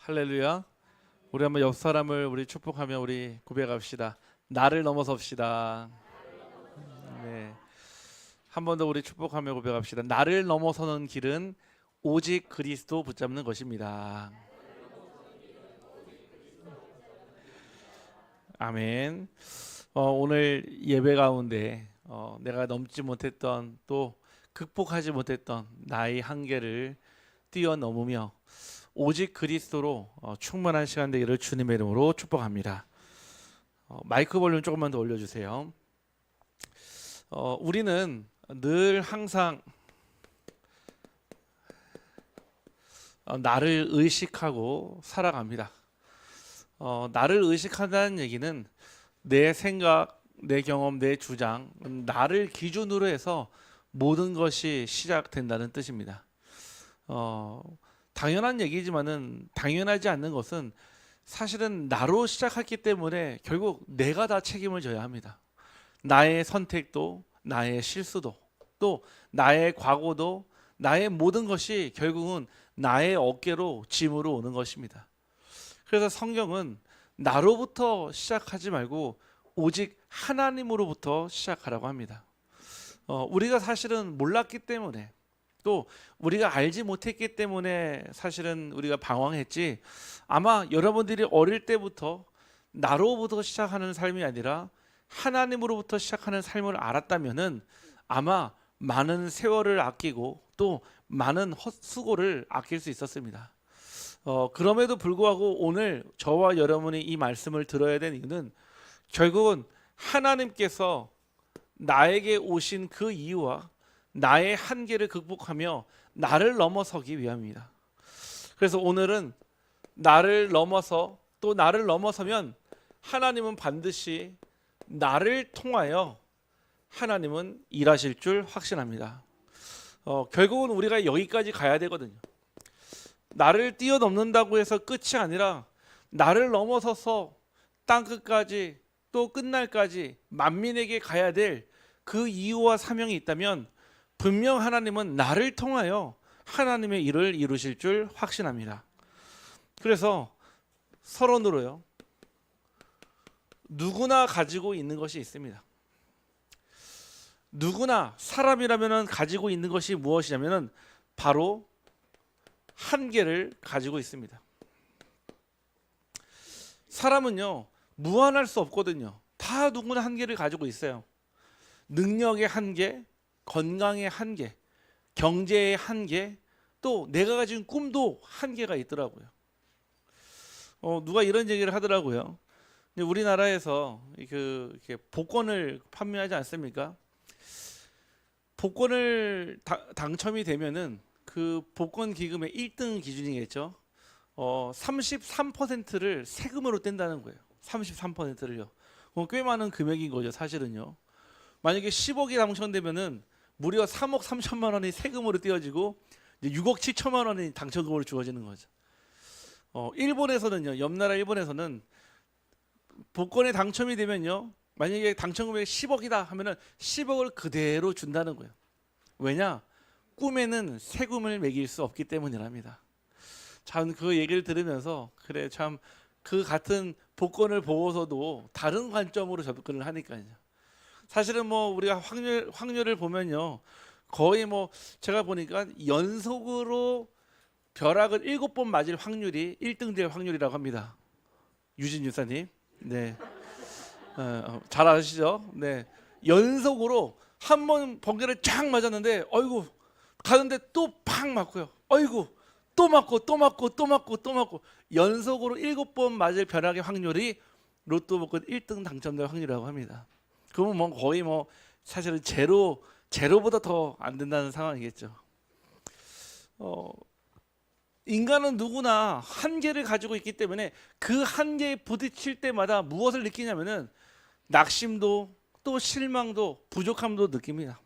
할렐루야. 우리 한번 옆 사람을 우리 축복하며 우리 고백합시다. 나를 넘어섭시다. 네. 한 번 더 우리 축복하며 고백합시다. 나를 넘어서는 길은 오직 그리스도 붙잡는 것입니다. 아멘. 오늘 예배 가운데 내가 넘지 못했던 또 극복하지 못했던 나의 한계를 뛰어넘으며 오직 그리스도로 충만한 시간 되기를 주님의 이름으로 축복합니다. 마이크 볼륨 조금만 더 올려주세요. 우리는 늘 항상 나를 의식하고 살아갑니다. 나를 의식한다는 얘기는 내 생각, 내 경험, 내 주장, 나를 기준으로 해서 모든 것이 시작된다는 뜻입니다. 당연한 얘기지만은 당연하지 않는 것은 사실은 나로 시작했기 때문에 결국 내가 다 책임을 져야 합니다. 나의 선택도, 나의 실수도, 또 나의 과거도, 나의 모든 것이 결국은 나의 어깨로 짐으로 오는 것입니다. 그래서 성경은 나로부터 시작하지 말고 오직 하나님으로부터 시작하라고 합니다. 우리가 사실은 몰랐기 때문에 또 우리가 알지 못했기 때문에 사실은 우리가 방황했지, 아마 여러분들이 어릴 때부터 나로부터 시작하는 삶이 아니라 하나님으로부터 시작하는 삶을 알았다면은 아마 많은 세월을 아끼고 또 많은 헛수고를 아낄 수 있었습니다. 그럼에도 불구하고 오늘 저와 여러분이 이 말씀을 들어야 되는 이유는 결국은 하나님께서 나에게 오신 그 이유와 나의 한계를 극복하며 나를 넘어서기 위함입니다. 그래서 오늘은 나를 넘어서 또 나를 넘어서면 하나님은 반드시 나를 통하여 하나님은 일하실 줄 확신합니다. 결국은 우리가 여기까지 가야 되거든요. 나를 뛰어넘는다고 해서 끝이 아니라 나를 넘어서서 땅끝까지 또 끝날까지 만민에게 가야 될 그 이유와 사명이 있다면 분명 하나님은 나를 통하여 하나님의 일을 이루실 줄 확신합니다. 그래서 서론으로요, 누구나 가지고 있는 것이 있습니다. 누구나 사람이라면 가지고 있는 것이 무엇이냐면 바로 한계를 가지고 있습니다. 사람은요 무한할 수 없거든요. 다 누구나 한계를 가지고 있어요. 능력의 한계, 건강의 한계, 경제의 한계, 또 내가 가진 꿈도 한계가 있더라고요. 누가 이런 얘기를 하더라고요. 우리나라에서 이렇게 복권을 판매하지 않습니까? 복권을 당첨이 되면은 그 복권 기금의 1등 기준이겠죠. 33%를 세금으로 뗀다는 거예요. 33%를요. 꽤 많은 금액인 거죠, 사실은요. 만약에 10억이 당첨되면은 무려 3억 3천만 원이 세금으로 떼어지고 이제 6억 7천만 원이 당첨금으로 주어지는 거죠. 일본에서는요, 옆나라 일본에서는 복권에 당첨이 되면요, 만약에 당첨금액이 10억이다 하면은 10억을 그대로 준다는 거예요. 왜냐? 꿈에는 세금을 매길 수 없기 때문이랍니다. 참 그 얘기를 들으면서 그래, 참 그 같은 복권을 보고서도 다른 관점으로 접근을 하니까요. 사실은 뭐 우리가 확률을 보면요, 거의 뭐 제가 보니까 연속으로 벼락을 7번 맞을 확률이 1등 될 확률이라고 합니다. 유진 유사님, 네, 잘 아시죠? 네, 연속으로 한 번 번개를 쫙 맞았는데, 어이구 가는데 또 팍 맞고요. 어이구 또 맞고 또 맞고 또 맞고 또 맞고, 연속으로 7번 맞을 벼락의 확률이 로또 복권 1등 당첨될 확률이라고 합니다. 그러면 뭐 거의 뭐 사실은 제로보다 더 안 된다는 상황이겠죠. 인간은 누구나 한계를 가지고 있기 때문에 그 한계에 부딪힐 때마다 무엇을 느끼냐면은 낙심도 또 실망도 부족함도 느낍니다.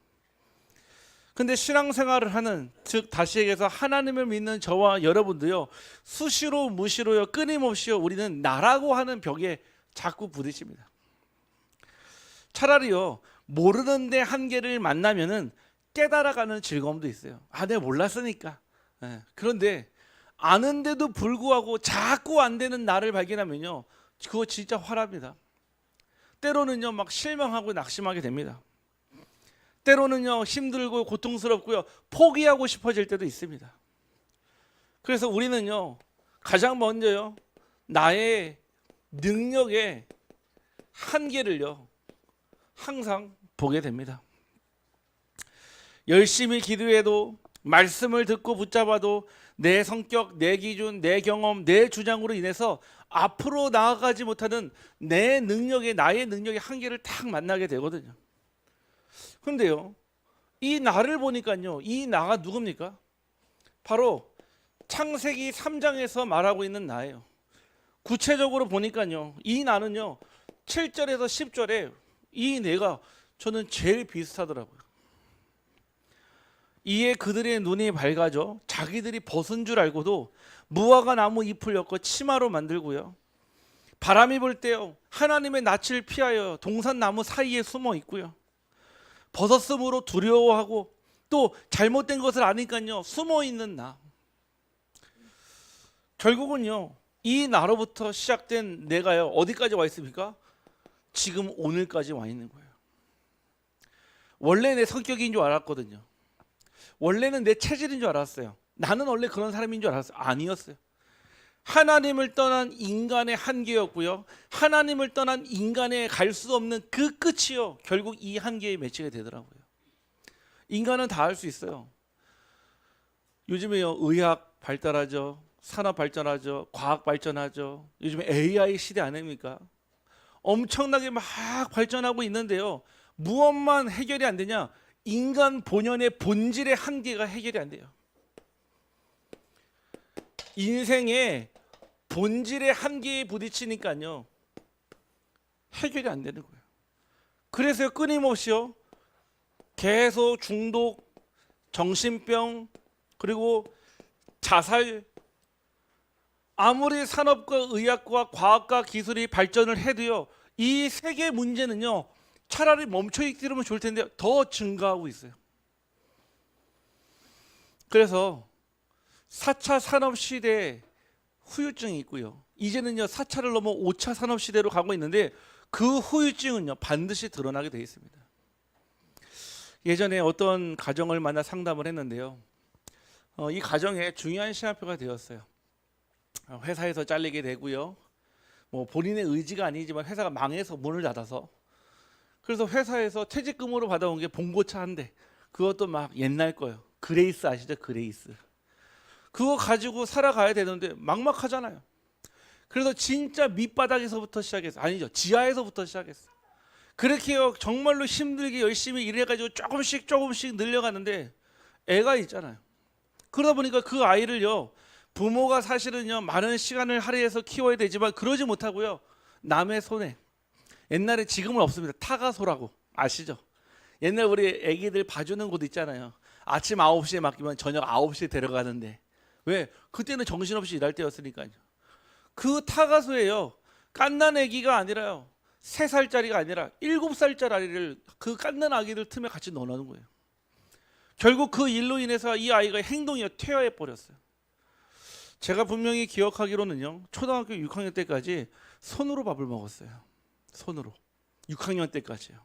근데 신앙생활을 하는, 즉 다시 얘기해서 하나님을 믿는 저와 여러분도요, 수시로 무시로요, 끊임없이요, 우리는 나라고 하는 벽에 자꾸 부딪힙니다. 차라리요, 모르는데 한계를 만나면은 깨달아가는 즐거움도 있어요. 아, 내가 몰랐으니까. 그런데 아는데도 불구하고 자꾸 안 되는 나를 발견하면요, 그거 진짜 화납니다. 때로는요 막 실망하고 낙심하게 됩니다. 때로는요 힘들고 고통스럽고요 포기하고 싶어질 때도 있습니다. 그래서 우리는요 가장 먼저요 나의 능력의 한계를요 항상 보게 됩니다. 열심히 기도해도, 말씀을 듣고 붙잡아도 내 성격, 내 기준, 내 경험, 내 주장으로 인해서 앞으로 나아가지 못하는 내 능력의, 나의 능력의 한계를 딱 만나게 되거든요. 그런데요 이 나를 보니까요, 이 나가 누굽니까? 바로 창세기 3장에서 말하고 있는 나예요. 구체적으로 보니까요 이 나는요 7절에서 10절에 이 내가 저는 제일 비슷하더라고요. 이에 그들의 눈이 밝아져 자기들이 벗은 줄 알고도 무화과 나무 잎을 엮어 치마로 만들고요, 바람이 불 때요 하나님의 낯을 피하여 동산나무 사이에 숨어 있고요, 벗었으므로 두려워하고 또 잘못된 것을 아니까요 숨어 있는 나. 결국은요 이 나로부터 시작된 내가요 어디까지 와 있습니까? 지금 오늘까지 와 있는 거예요. 원래 내 성격인 줄 알았거든요. 원래는 내 체질인 줄 알았어요. 나는 원래 그런 사람인 줄 알았어요. 아니었어요. 하나님을 떠난 인간의 한계였고요, 하나님을 떠난 인간의 갈 수 없는 그 끝이요 결국 이 한계에 맺히게 되더라고요. 인간은 다 할 수 있어요. 요즘에요 의학 발달하죠, 산업 발전하죠, 과학 발전하죠. 요즘에 AI 시대 아닙니까? 엄청나게 막 발전하고 있는데요 무엇만 해결이 안 되냐? 인간 본연의 본질의 한계가 해결이 안 돼요. 인생의 본질의 한계에 부딪히니까요 해결이 안 되는 거예요. 그래서 끊임없이요 계속 중독, 정신병, 그리고 자살, 아무리 산업과 의학과 과학과 기술이 발전을 해도요 이 세계 문제는요 차라리 멈춰 있기로면 좋을 텐데 더 증가하고 있어요. 그래서 4차 산업시대 후유증이 있고요, 이제는요 4차를 넘어 5차 산업시대로 가고 있는데 그 후유증은요 반드시 드러나게 되어 있습니다. 예전에 어떤 가정을 만나 상담을 했는데요 이 가정에 중요한 시간표가 되었어요. 회사에서 잘리게 되고요, 뭐 본인의 의지가 아니지만 회사가 망해서 문을 닫아서, 그래서 회사에서 퇴직금으로 받아온 게 봉고차 한 대, 그것도 막 옛날 거예요. 그레이스 아시죠? 그레이스. 그거 가지고 살아가야 되는데 막막하잖아요. 그래서 진짜 밑바닥에서부터 시작했어요. 아니죠, 지하에서부터 시작했어요. 그렇게요 정말로 힘들게 열심히 일해가지고 조금씩 늘려가는데 애가 있잖아요. 그러다 보니까 그 아이를요 부모가 사실은요 많은 시간을 할애해서 키워야 되지만 그러지 못하고요 남의 손에, 옛날에 지금은 없습니다, 타가소라고 아시죠? 옛날 우리 애기들 봐주는 곳 있잖아요. 아침 9시에 맡기면 저녁 9시에 데려가는데, 왜? 그때는 정신없이 일할 때였으니까요. 그 타가소에요 갓난 애기가 아니라요 3살짜리가 아니라 7살짜리 아이를, 그 갓난 아기들 틈에 같이 넣어놓는 거예요. 결국 그 일로 인해서 이 아이가 행동이 퇴화해 버렸어요. 제가 분명히 기억하기로는요 초등학교 6학년 때까지 손으로 밥을 먹었어요. 손으로. 6학년 때까지요.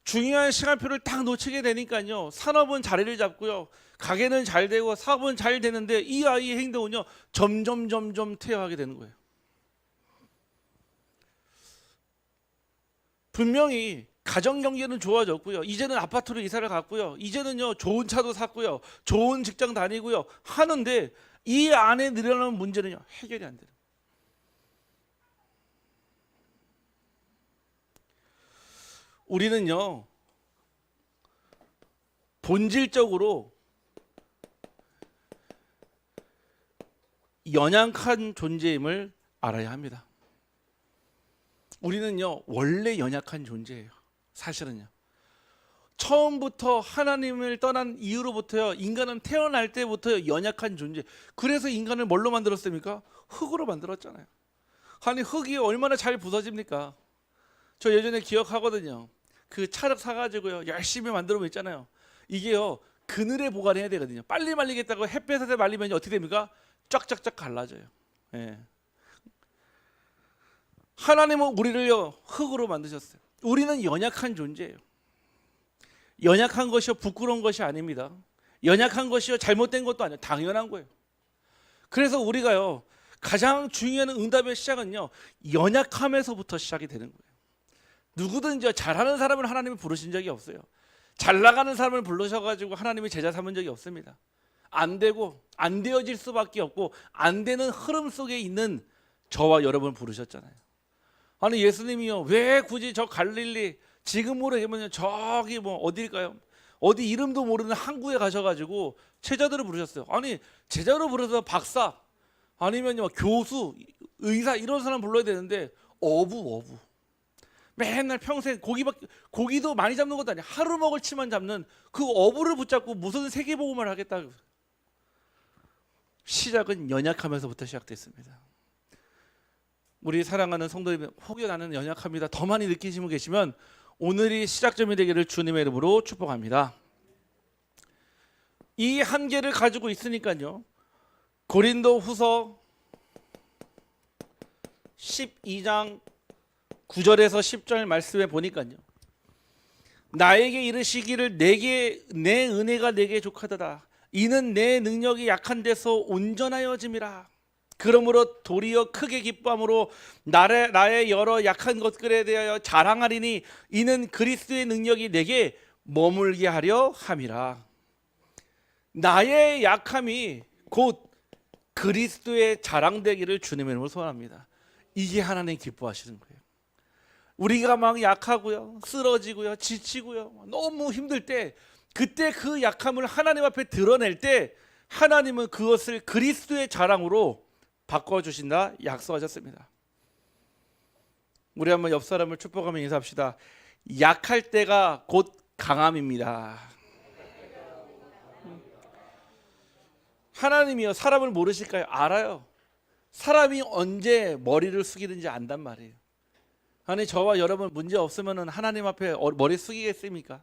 중요한 시간표를 딱 놓치게 되니까요 산업은 자리를 잡고요, 가게는 잘 되고 사업은 잘 되는데 이 아이의 행동은요 점점 퇴화하게 되는 거예요. 분명히 가정 경제는 좋아졌고요, 이제는 아파트로 이사를 갔고요, 이제는요 좋은 차도 샀고요, 좋은 직장 다니고요 하는데 이 안에 늘어나는 문제는요 해결이 안 돼요. 우리는요 본질적으로 연약한 존재임을 알아야 합니다. 우리는요 원래 연약한 존재예요. 사실은요 처음부터 하나님을 떠난 이후로부터요 인간은 태어날 때부터 연약한 존재. 그래서 인간을 뭘로 만들었습니까? 흙으로 만들었잖아요. 아니 흙이 얼마나 잘 부서집니까? 저 예전에 기억하거든요. 그 찰흙 사가지고요 열심히 만들어 놓잖아요. 이게요 그늘에 보관해야 되거든요. 빨리 말리겠다고 햇볕에 말리면 어떻게 됩니까? 쫙쫙쫙 갈라져요. 예. 하나님은 우리를요 흙으로 만드셨어요. 우리는 연약한 존재예요. 연약한 것이요 부끄러운 것이 아닙니다. 연약한 것이요 잘못된 것도 아니에요. 당연한 거예요. 그래서 우리가요 가장 중요한 응답의 시작은요 연약함에서부터 시작이 되는 거예요. 누구든지 잘하는 사람을 하나님이 부르신 적이 없어요. 잘 나가는 사람을 불러셔가지고 하나님이 제자 삼은 적이 없습니다. 안 되고 안 되어질 수밖에 없고 안 되는 흐름 속에 있는 저와 여러분을 부르셨잖아요. 아니 예수님이요 왜 굳이 저 갈릴리 지금으로 얘기하면 저기 뭐 어디일까요? 어디 이름도 모르는 항구에 가셔가지고 제자들을 부르셨어요. 아니 제자로 부르셔서 박사 아니면요 교수 의사 이런 사람 불러야 되는데 어부 맨날 평생 고기도 많이 잡는 것도 아니야. 하루 먹을 치만 잡는 그 어부를 붙잡고 무슨 세계복음을 하겠다. 시작은 연약하면서부터 시작됐습니다. 우리 사랑하는 성도님, 혹여 나는 연약합니다. 더 많이 느끼시는 분 계시면 오늘이 시작점이 되기를 주님의 이름으로 축복합니다. 이 한계를 가지고 있으니까요. 고린도 후서 12장 9절에서 10절 말씀에 보니까요. 나에게 이르시기를 내게 내 은혜가 내게 족하도다. 이는 내 능력이 약한 데서 온전하여짐이라. 그러므로 도리어 크게 기뻐함으로 나의 여러 약한 것들에 대하여 자랑하리니 이는 그리스도의 능력이 내게 머물게 하려 함이라. 나의 약함이 곧 그리스도의 자랑되기를 주님의 이름으로 소원합니다. 이게 하나님 기뻐하시는 거예요. 우리가 막 약하고요, 쓰러지고요, 지치고요, 너무 힘들 때 그때 그 약함을 하나님 앞에 드러낼 때 하나님은 그것을 그리스도의 자랑으로 바꿔주신다 약속하셨습니다. 우리 한번 옆 사람을 축복하며 인사합시다. 약할 때가 곧 강함입니다. 하나님이요 사람을 모르실까요? 알아요. 사람이 언제 머리를 숙이는지 안단 말이에요. 아니 저와 여러분 문제 없으면 하나님 앞에 머리 숙이겠습니까?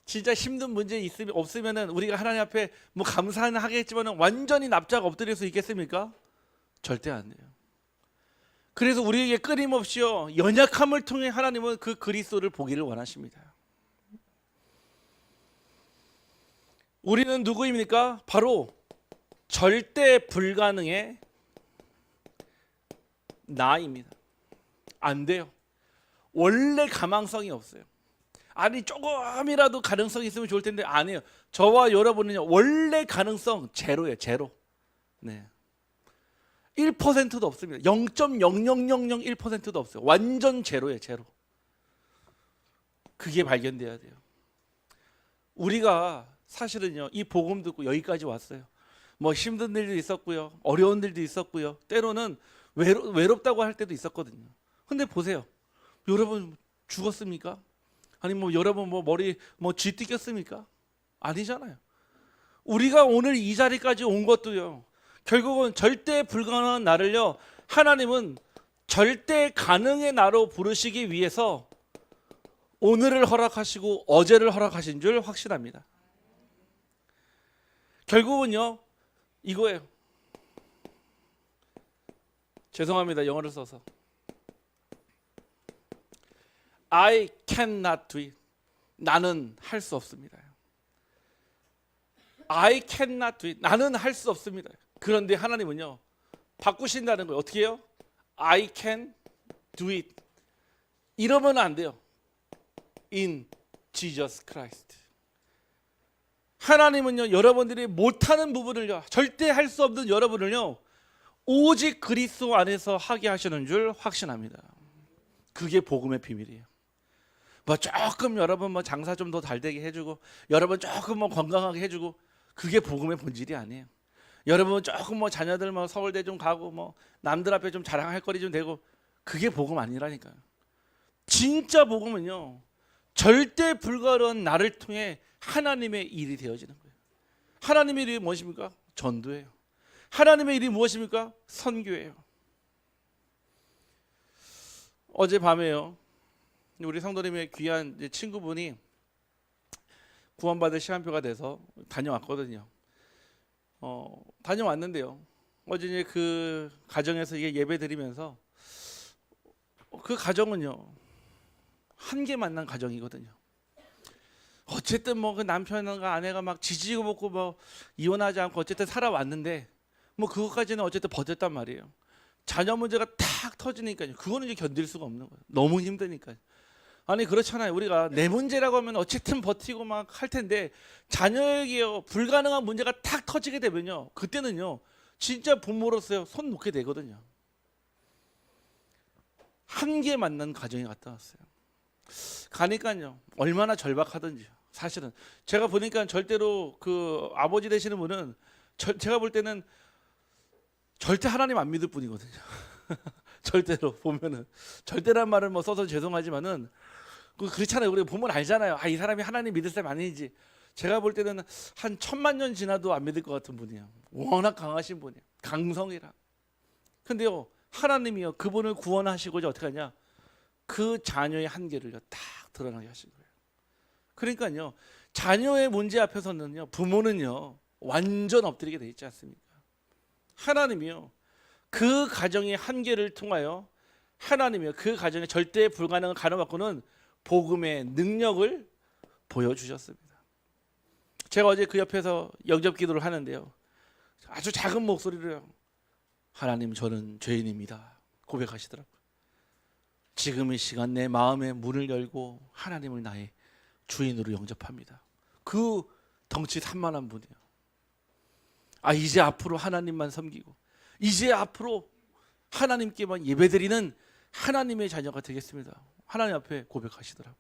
진짜 힘든 문제 없으면 우리가 하나님 앞에 뭐 감사는 하겠지만 완전히 납작 엎드릴 수 있겠습니까? 절대 안 돼요. 그래서 우리에게 끊임없이요 연약함을 통해 하나님은 그 그리스도를 보기를 원하십니다. 우리는 누구입니까? 바로 절대 불가능의 나입니다. 안 돼요. 원래 가망성이 없어요. 아니 조금이라도 가능성이 있으면 좋을 텐데 아니에요. 저와 여러분은요 원래 가능성 제로예요. 제로. 네. 1%도 없습니다. 0.00001%도 없어요. 완전 제로예요. 제로. 그게 발견돼야 돼요. 우리가 사실은요 이 복음 듣고 여기까지 왔어요. 뭐 힘든 일도 있었고요, 어려운 일도 있었고요, 때로는 외롭다고 할 때도 있었거든요. 근데 보세요, 여러분 죽었습니까? 아니 뭐 여러분 뭐 머리 뭐 쥐 뜯겼습니까? 아니잖아요. 우리가 오늘 이 자리까지 온 것도요 결국은 절대 불가능한 나를요 하나님은 절대 가능의 나로 부르시기 위해서 오늘을 허락하시고 어제를 허락하신 줄 확신합니다. 결국은요 이거예요. 죄송합니다. 영어를 써서 I cannot do it. 나는 할 수 없습니다. I cannot do it. 나는 할 수 없습니다. 그런데 하나님은요 바꾸신다는 거예요. 어떻게 해요? I can do it. 이러면 안 돼요. In Jesus Christ. 하나님은요 여러분들이 못하는 부분을요 절대 할 수 없는 여러분을요 오직 그리스도 안에서 하게 하시는 줄 확신합니다. 그게 복음의 비밀이에요. 뭐 조금 여러분 뭐 장사 좀 더 잘되게 해주고 여러분 조금 뭐 건강하게 해주고 그게 복음의 본질이 아니에요. 여러분 조금 뭐 자녀들 뭐 서울대 좀 가고 뭐 남들 앞에 좀 자랑할 거리 좀 되고 그게 복음 아니라니까요. 진짜 복음은요 절대 불가능한 나를 통해 하나님의 일이 되어지는 거예요. 하나님의 일이 무엇입니까? 전도예요. 하나님의 일이 무엇입니까? 선교예요. 어젯밤에요 우리 성도님의 귀한 친구분이 구원받을 시간표가 돼서 다녀왔거든요. 다녀왔는데요. 어제 이제 그 가정에서 이게 예배 드리면서 그 가정은요 한계 만난 가정이거든요. 어쨌든 뭐 그 남편과 아내가 막 지지고 볶고 뭐 이혼하지 않고 어쨌든 살아왔는데 뭐 그것까지는 어쨌든 버텼단 말이에요. 자녀 문제가 탁 터지니까요. 그거는 이제 견딜 수가 없는 거예요. 너무 힘드니까요. 아니 그렇잖아요. 우리가 내 문제라고 하면 어쨌든 버티고 막 할 텐데 자녀에게요 불가능한 문제가 탁 터지게 되면요 그때는요 진짜 부모로서요 손 놓게 되거든요. 한계 만난 가정에 갔다 왔어요. 가니까요 얼마나 절박하든지 사실은 제가 보니까 절대로 그 아버지 되시는 분은 제가 볼 때는 절대 하나님 안 믿을 분이거든요. 절대로 보면은 절대란 말을 뭐 써서 죄송하지만은 그렇잖아요. 우리가 보면 알잖아요. 이 사람이 하나님 믿을 사람 아닌지. 제가 볼 때는 한 1000만 년 지나도 안 믿을 것 같은 분이에요. 워낙 강하신 분이에요. 강성이라. 근데요 하나님이요 그분을 구원하시고자 어떻게 하냐? 그 자녀의 한계를요 딱 드러나게 하신 거예요. 그러니까요 자녀의 문제 앞에서는요 부모는요 완전 엎드리게 돼 있지 않습니까? 하나님이요 그 가정의 한계를 통하여 하나님이요 그 가정의 절대 불가능을 가로막고는 복음의 능력을 보여주셨습니다. 제가 어제 그 옆에서 영접 기도를 하는데요 아주 작은 목소리로요 하나님 저는 죄인입니다 고백하시더라고요. 지금 이 시간 내 마음의 문을 열고 하나님을 나의 주인으로 영접합니다. 그 덩치 산만한 분이에요. 이제 앞으로 하나님만 섬기고 이제 앞으로 하나님께만 예배드리는 하나님의 자녀가 되겠습니다. 하나님 앞에 고백하시더라고요.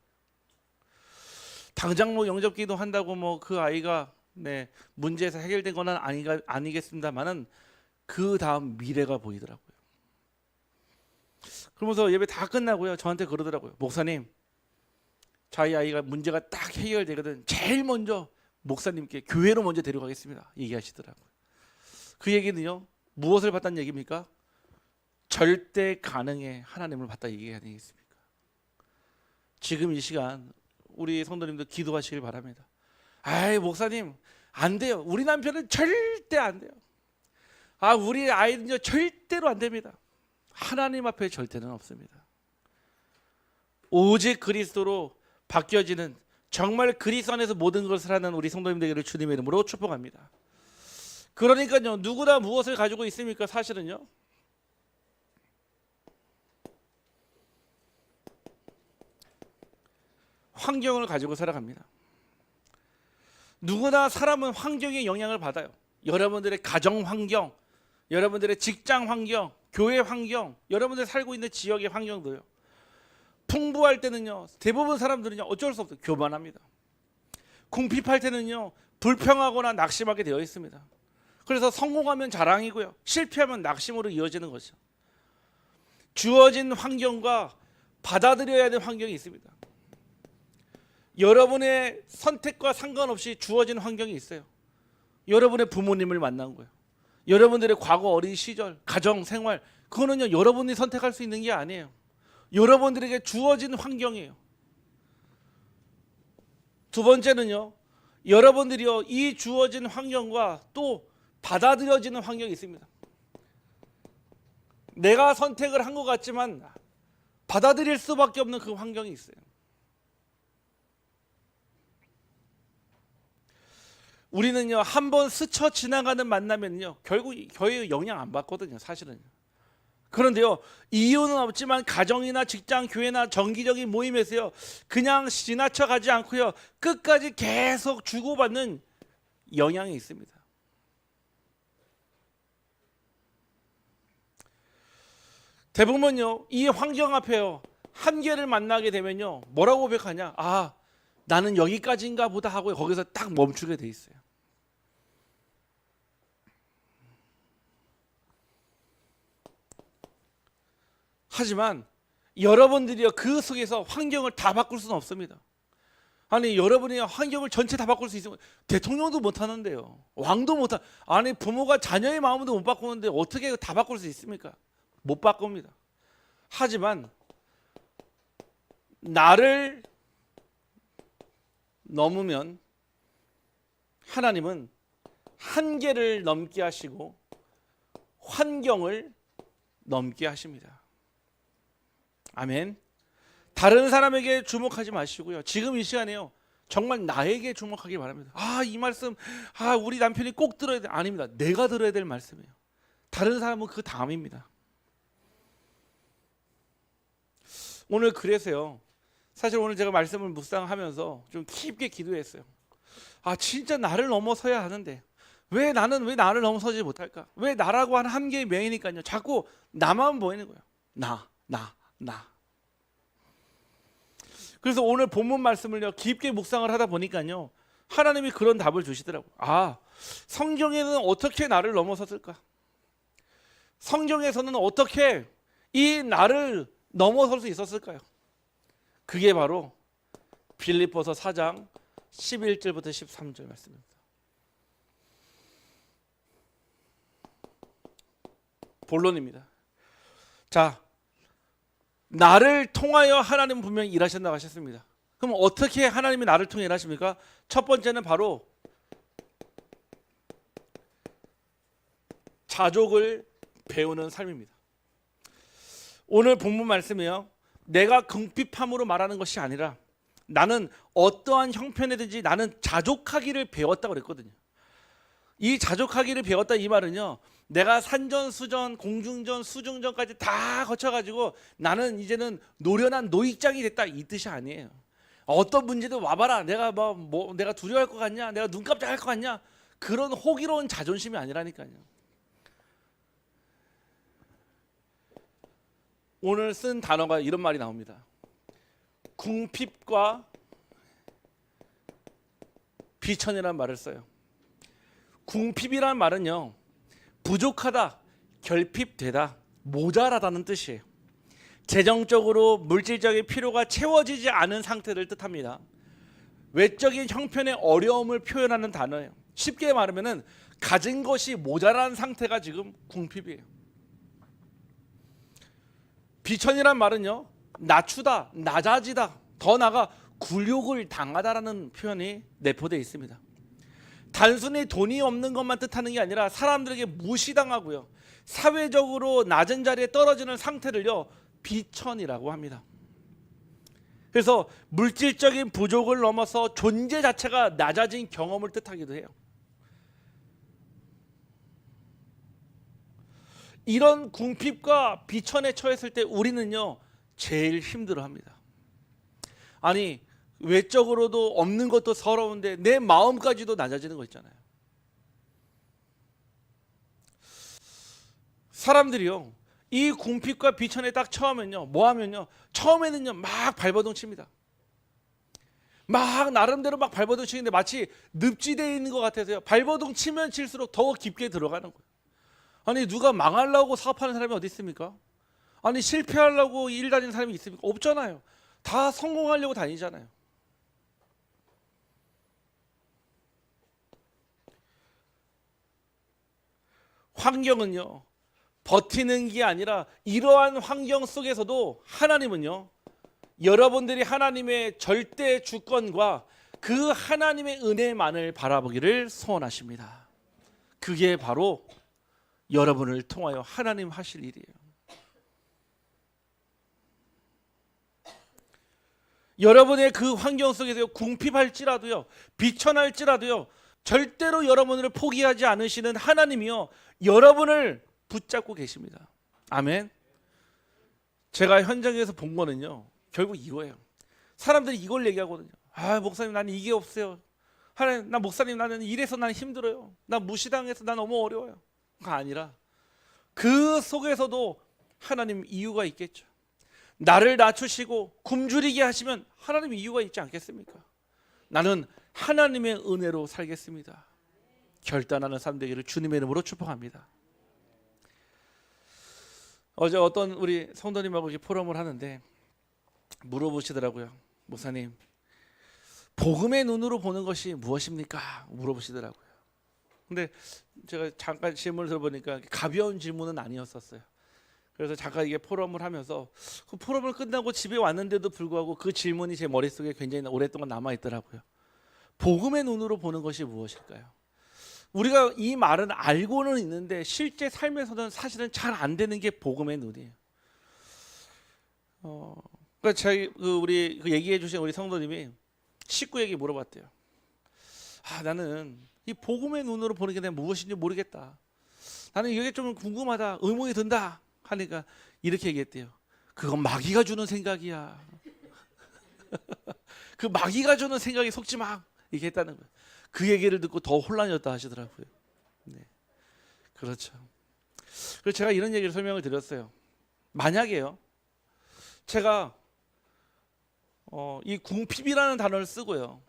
당장 뭐 영접기도 한다고 뭐 그 아이가 문제에서 해결된 건 아니겠습니다만은 그 다음 미래가 보이더라고요. 그러면서 예배 다 끝나고요 저한테 그러더라고요. 목사님 저희 아이가 문제가 딱 해결되거든 제일 먼저 목사님께 교회로 먼저 데려가겠습니다 얘기하시더라고요. 그 얘기는요 무엇을 봤다는 얘기입니까? 절대 가능의 하나님을 봤다 얘기 아니겠습니까? 지금 이 시간 우리 성도님들 기도하시길 바랍니다. 목사님 안 돼요. 우리 남편은 절대 안 돼요. 우리 아이는요 절대로 안 됩니다. 하나님 앞에 절대는 없습니다. 오직 그리스도로 바뀌어지는 정말 그리스도 안에서 모든 것을 하는 우리 성도님들에게 주님의 이름으로 축복합니다. 그러니까요 누구나 무엇을 가지고 있습니까? 사실은요 환경을 가지고 살아갑니다. 누구나 사람은 환경의 영향을 받아요. 여러분들의 가정 환경, 여러분들의 직장 환경, 교회 환경, 여러분들 살고 있는 지역의 환경도요 풍부할 때는요 대부분 사람들은요 어쩔 수 없어요. 교만합니다. 궁핍할 때는요 불평하거나 낙심하게 되어 있습니다. 그래서 성공하면 자랑이고요 실패하면 낙심으로 이어지는 것이죠. 주어진 환경과 받아들여야 하는 환경이 있습니다. 여러분의 선택과 상관없이 주어진 환경이 있어요. 여러분의 부모님을 만난 거예요. 여러분들의 과거 어린 시절, 가정, 생활 그거는요 여러분이 선택할 수 있는 게 아니에요. 여러분들에게 주어진 환경이에요. 두 번째는요 여러분들이요 이 주어진 환경과 또 받아들여지는 환경이 있습니다. 내가 선택을 한 것 같지만 받아들일 수밖에 없는 그 환경이 있어요. 우리는요 한번 스쳐 지나가는 만나면요 결국 교회에 영향 안 받거든요 사실은. 그런데요 이유는 없지만 가정이나 직장, 교회나 정기적인 모임에서요 그냥 지나쳐 가지 않고요 끝까지 계속 주고받는 영향이 있습니다. 대부분요 이 환경 앞에요 한계를 만나게 되면요 뭐라고 고백하냐? 나는 여기까지인가 보다 하고 거기서 딱 멈추게 돼 있어요. 하지만 여러분들이요 그 속에서 환경을 다 바꿀 수는 없습니다. 여러분이 환경을 전체 다 바꿀 수 있으면 대통령도 못 하는데요 왕도 못 부모가 자녀의 마음도 못 바꾸는데 어떻게 다 바꿀 수 있습니까? 못 바꿉니다. 하지만 나를 넘으면 하나님은 한계를 넘게 하시고 환경을 넘게 하십니다. 아멘. 다른 사람에게 주목하지 마시고요. 지금 이 시간에요. 정말 나에게 주목하기 바랍니다. 이 말씀, 우리 남편이 꼭 들어야 돼. 아닙니다. 내가 들어야 될 말씀이에요. 다른 사람은 그 다음입니다. 오늘 그래서요. 사실 오늘 제가 말씀을 묵상하면서 좀 깊게 기도했어요. 진짜 나를 넘어서야 하는데 왜 나를 넘어서지 못할까? 왜 나라고 하는 한계에 매이니까요. 자꾸 나만 보이는 거예요. 나. 그래서 오늘 본문 말씀을요 깊게 묵상을 하다 보니까요 하나님이 그런 답을 주시더라고요. 성경에는 어떻게 나를 넘어섰을까? 성경에서는 어떻게 이 나를 넘어설 수 있었을까요? 그게 바로 빌립보서 4장 11절부터 13절 말씀입니다. 본론입니다. 자, 나를 통하여 하나님은 분명히 일하신다고 하셨습니다. 그럼 어떻게 하나님이 나를 통해 일하십니까? 첫 번째는 바로 자족을 배우는 삶입니다. 오늘 본문 말씀이요. 내가 궁핍함으로 말하는 것이 아니라 나는 어떠한 형편이든지 나는 자족하기를 배웠다고 그랬거든요. 이 자족하기를 배웠다 이 말은요. 내가 산전수전, 공중전, 수중전까지 다 거쳐가지고 나는 이제는 노련한 노익장이 됐다 이 뜻이 아니에요. 어떤 문제도 와봐라. 내가 내가 두려워할 것 같냐? 내가 눈 깜짝할 것 같냐? 그런 호기로운 자존심이 아니라니까요. 오늘 쓴 단어가 이런 말이 나옵니다. 궁핍과 비천이라는 말을 써요. 궁핍이라는 말은요. 부족하다, 결핍되다, 모자라다는 뜻이에요. 재정적으로 물질적인 필요가 채워지지 않은 상태를 뜻합니다. 외적인 형편의 어려움을 표현하는 단어예요. 쉽게 말하면은 가진 것이 모자란 상태가 지금 궁핍이에요. 비천이란 말은요. 낮추다, 낮아지다, 더 나아가 굴욕을 당하다라는 표현이 내포되어 있습니다. 단순히 돈이 없는 것만 뜻하는 게 아니라 사람들에게 무시당하고요. 사회적으로 낮은 자리에 떨어지는 상태를요. 비천이라고 합니다. 그래서 물질적인 부족을 넘어서 존재 자체가 낮아진 경험을 뜻하기도 해요. 이런 궁핍과 비천에 처했을 때 우리는요. 제일 힘들어합니다. 아니 외적으로도 없는 것도 서러운데 내 마음까지도 낮아지는 거 있잖아요. 사람들이요. 이 궁핍과 비천에 딱 처하면요. 뭐 하면요. 처음에는요. 막 발버둥 칩니다. 막 나름대로 막 발버둥 치는데 마치 늪지대에 있는 것 같아서요. 발버둥 치면 칠수록 더 깊게 들어가는 거예요. 아니 누가 망하려고 사업하는 사람이 어디 있습니까? 아니 실패하려고 일 다니는 사람이 있습니까? 없잖아요. 다 성공하려고 다니잖아요. 환경은요. 버티는 게 아니라 이러한 환경 속에서도 하나님은요. 여러분들이 하나님의 절대 주권과 그 하나님의 은혜만을 바라보기를 소원하십니다. 그게 바로 여러분을 통하여 하나님 하실 일이에요. 여러분의 그 환경 속에서 궁핍할지라도요, 비천할지라도요, 절대로 여러분을 포기하지 않으시는 하나님이요, 여러분을 붙잡고 계십니다. 아멘. 제가 현장에서 본 거는요, 결국 이거예요. 사람들이 이걸 얘기하거든요. 목사님 나는 이게 없어요. 하나님, 목사님 나는 이래서 나는 힘들어요. 나 무시당해서 나 너무 어려워요. 가 아니라 그 속에서도 하나님 이유가 있겠죠. 나를 낮추시고 굶주리게 하시면 하나님 이유가 있지 않겠습니까? 나는 하나님의 은혜로 살겠습니다. 결단하는 삶 되기를 주님의 이름으로 축복합니다. 어제 어떤 우리 성도님하고 포럼을 하는데 물어보시더라고요. 목사님, 복음의 눈으로 보는 것이 무엇입니까? 물어보시더라고요. 근데 제가 잠깐 질문을 들어보니까 가벼운 질문은 아니었었어요. 그래서 잠깐 이게 포럼을 하면서 그 포럼을 끝나고 집에 왔는데도 불구하고 그 질문이 제 머릿속에 굉장히 오랫동안 남아있더라고요. 복음의 눈으로 보는 것이 무엇일까요? 우리가 이 말은 알고는 있는데 실제 삶에서는 사실은 잘 안 되는 게 복음의 눈이에요. 그러니까 우리 얘기해 주신 우리 성도님이 식구에게 물어봤대요. 나는 이 복음의 눈으로 보는 게 내가 무엇인지 모르겠다. 나는 이게 좀 궁금하다. 의문이 든다. 하니까 이렇게 얘기했대요. 그건 마귀가 주는 생각이야. 그 마귀가 주는 생각에 속지 마. 이렇게 했다는 거예요. 그 얘기를 듣고 더 혼란이었다 하시더라고요. 네, 그렇죠. 그래서 제가 이런 얘기를 설명을 드렸어요. 만약에요, 제가 이 궁핍이라는 단어를 쓰고요,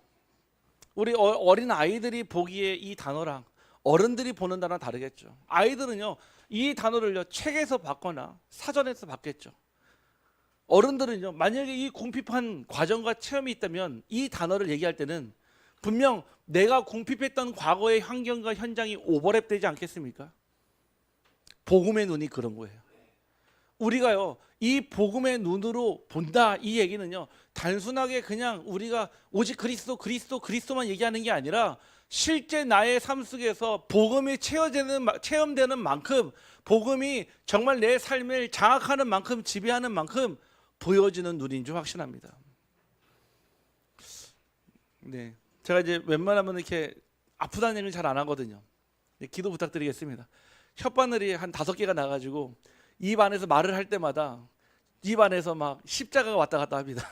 우리 어린 아이들이 보기에 이 단어랑 어른들이 보는 단어는 다르겠죠. 아이들은요, 이 단어를요 책에서 봤거나 사전에서 봤겠죠. 어른들은요, 만약에 이 궁핍한 과정과 체험이 있다면 이 단어를 얘기할 때는 분명 내가 궁핍했던 과거의 환경과 현장이 오버랩되지 않겠습니까? 복음의 눈이 그런 거예요. 우리가요, 이 복음의 눈으로 본다, 이 얘기는요, 단순하게 그냥 우리가 오직 그리스도만 얘기하는 게 아니라 실제 나의 삶 속에서 복음이 체험되는 만큼, 복음이 정말 내 삶을 장악하는 만큼, 지배하는 만큼 보여지는 눈인 줄 확신합니다. 네, 제가 이제 웬만하면 이렇게 아프다는 얘기를 잘 안 하거든요. 기도 부탁드리겠습니다. 혓바늘이 한 5개가 나가지고 입 안에서 말을 할 때마다 입 안에서 막 십자가가 왔다 갔다 합니다.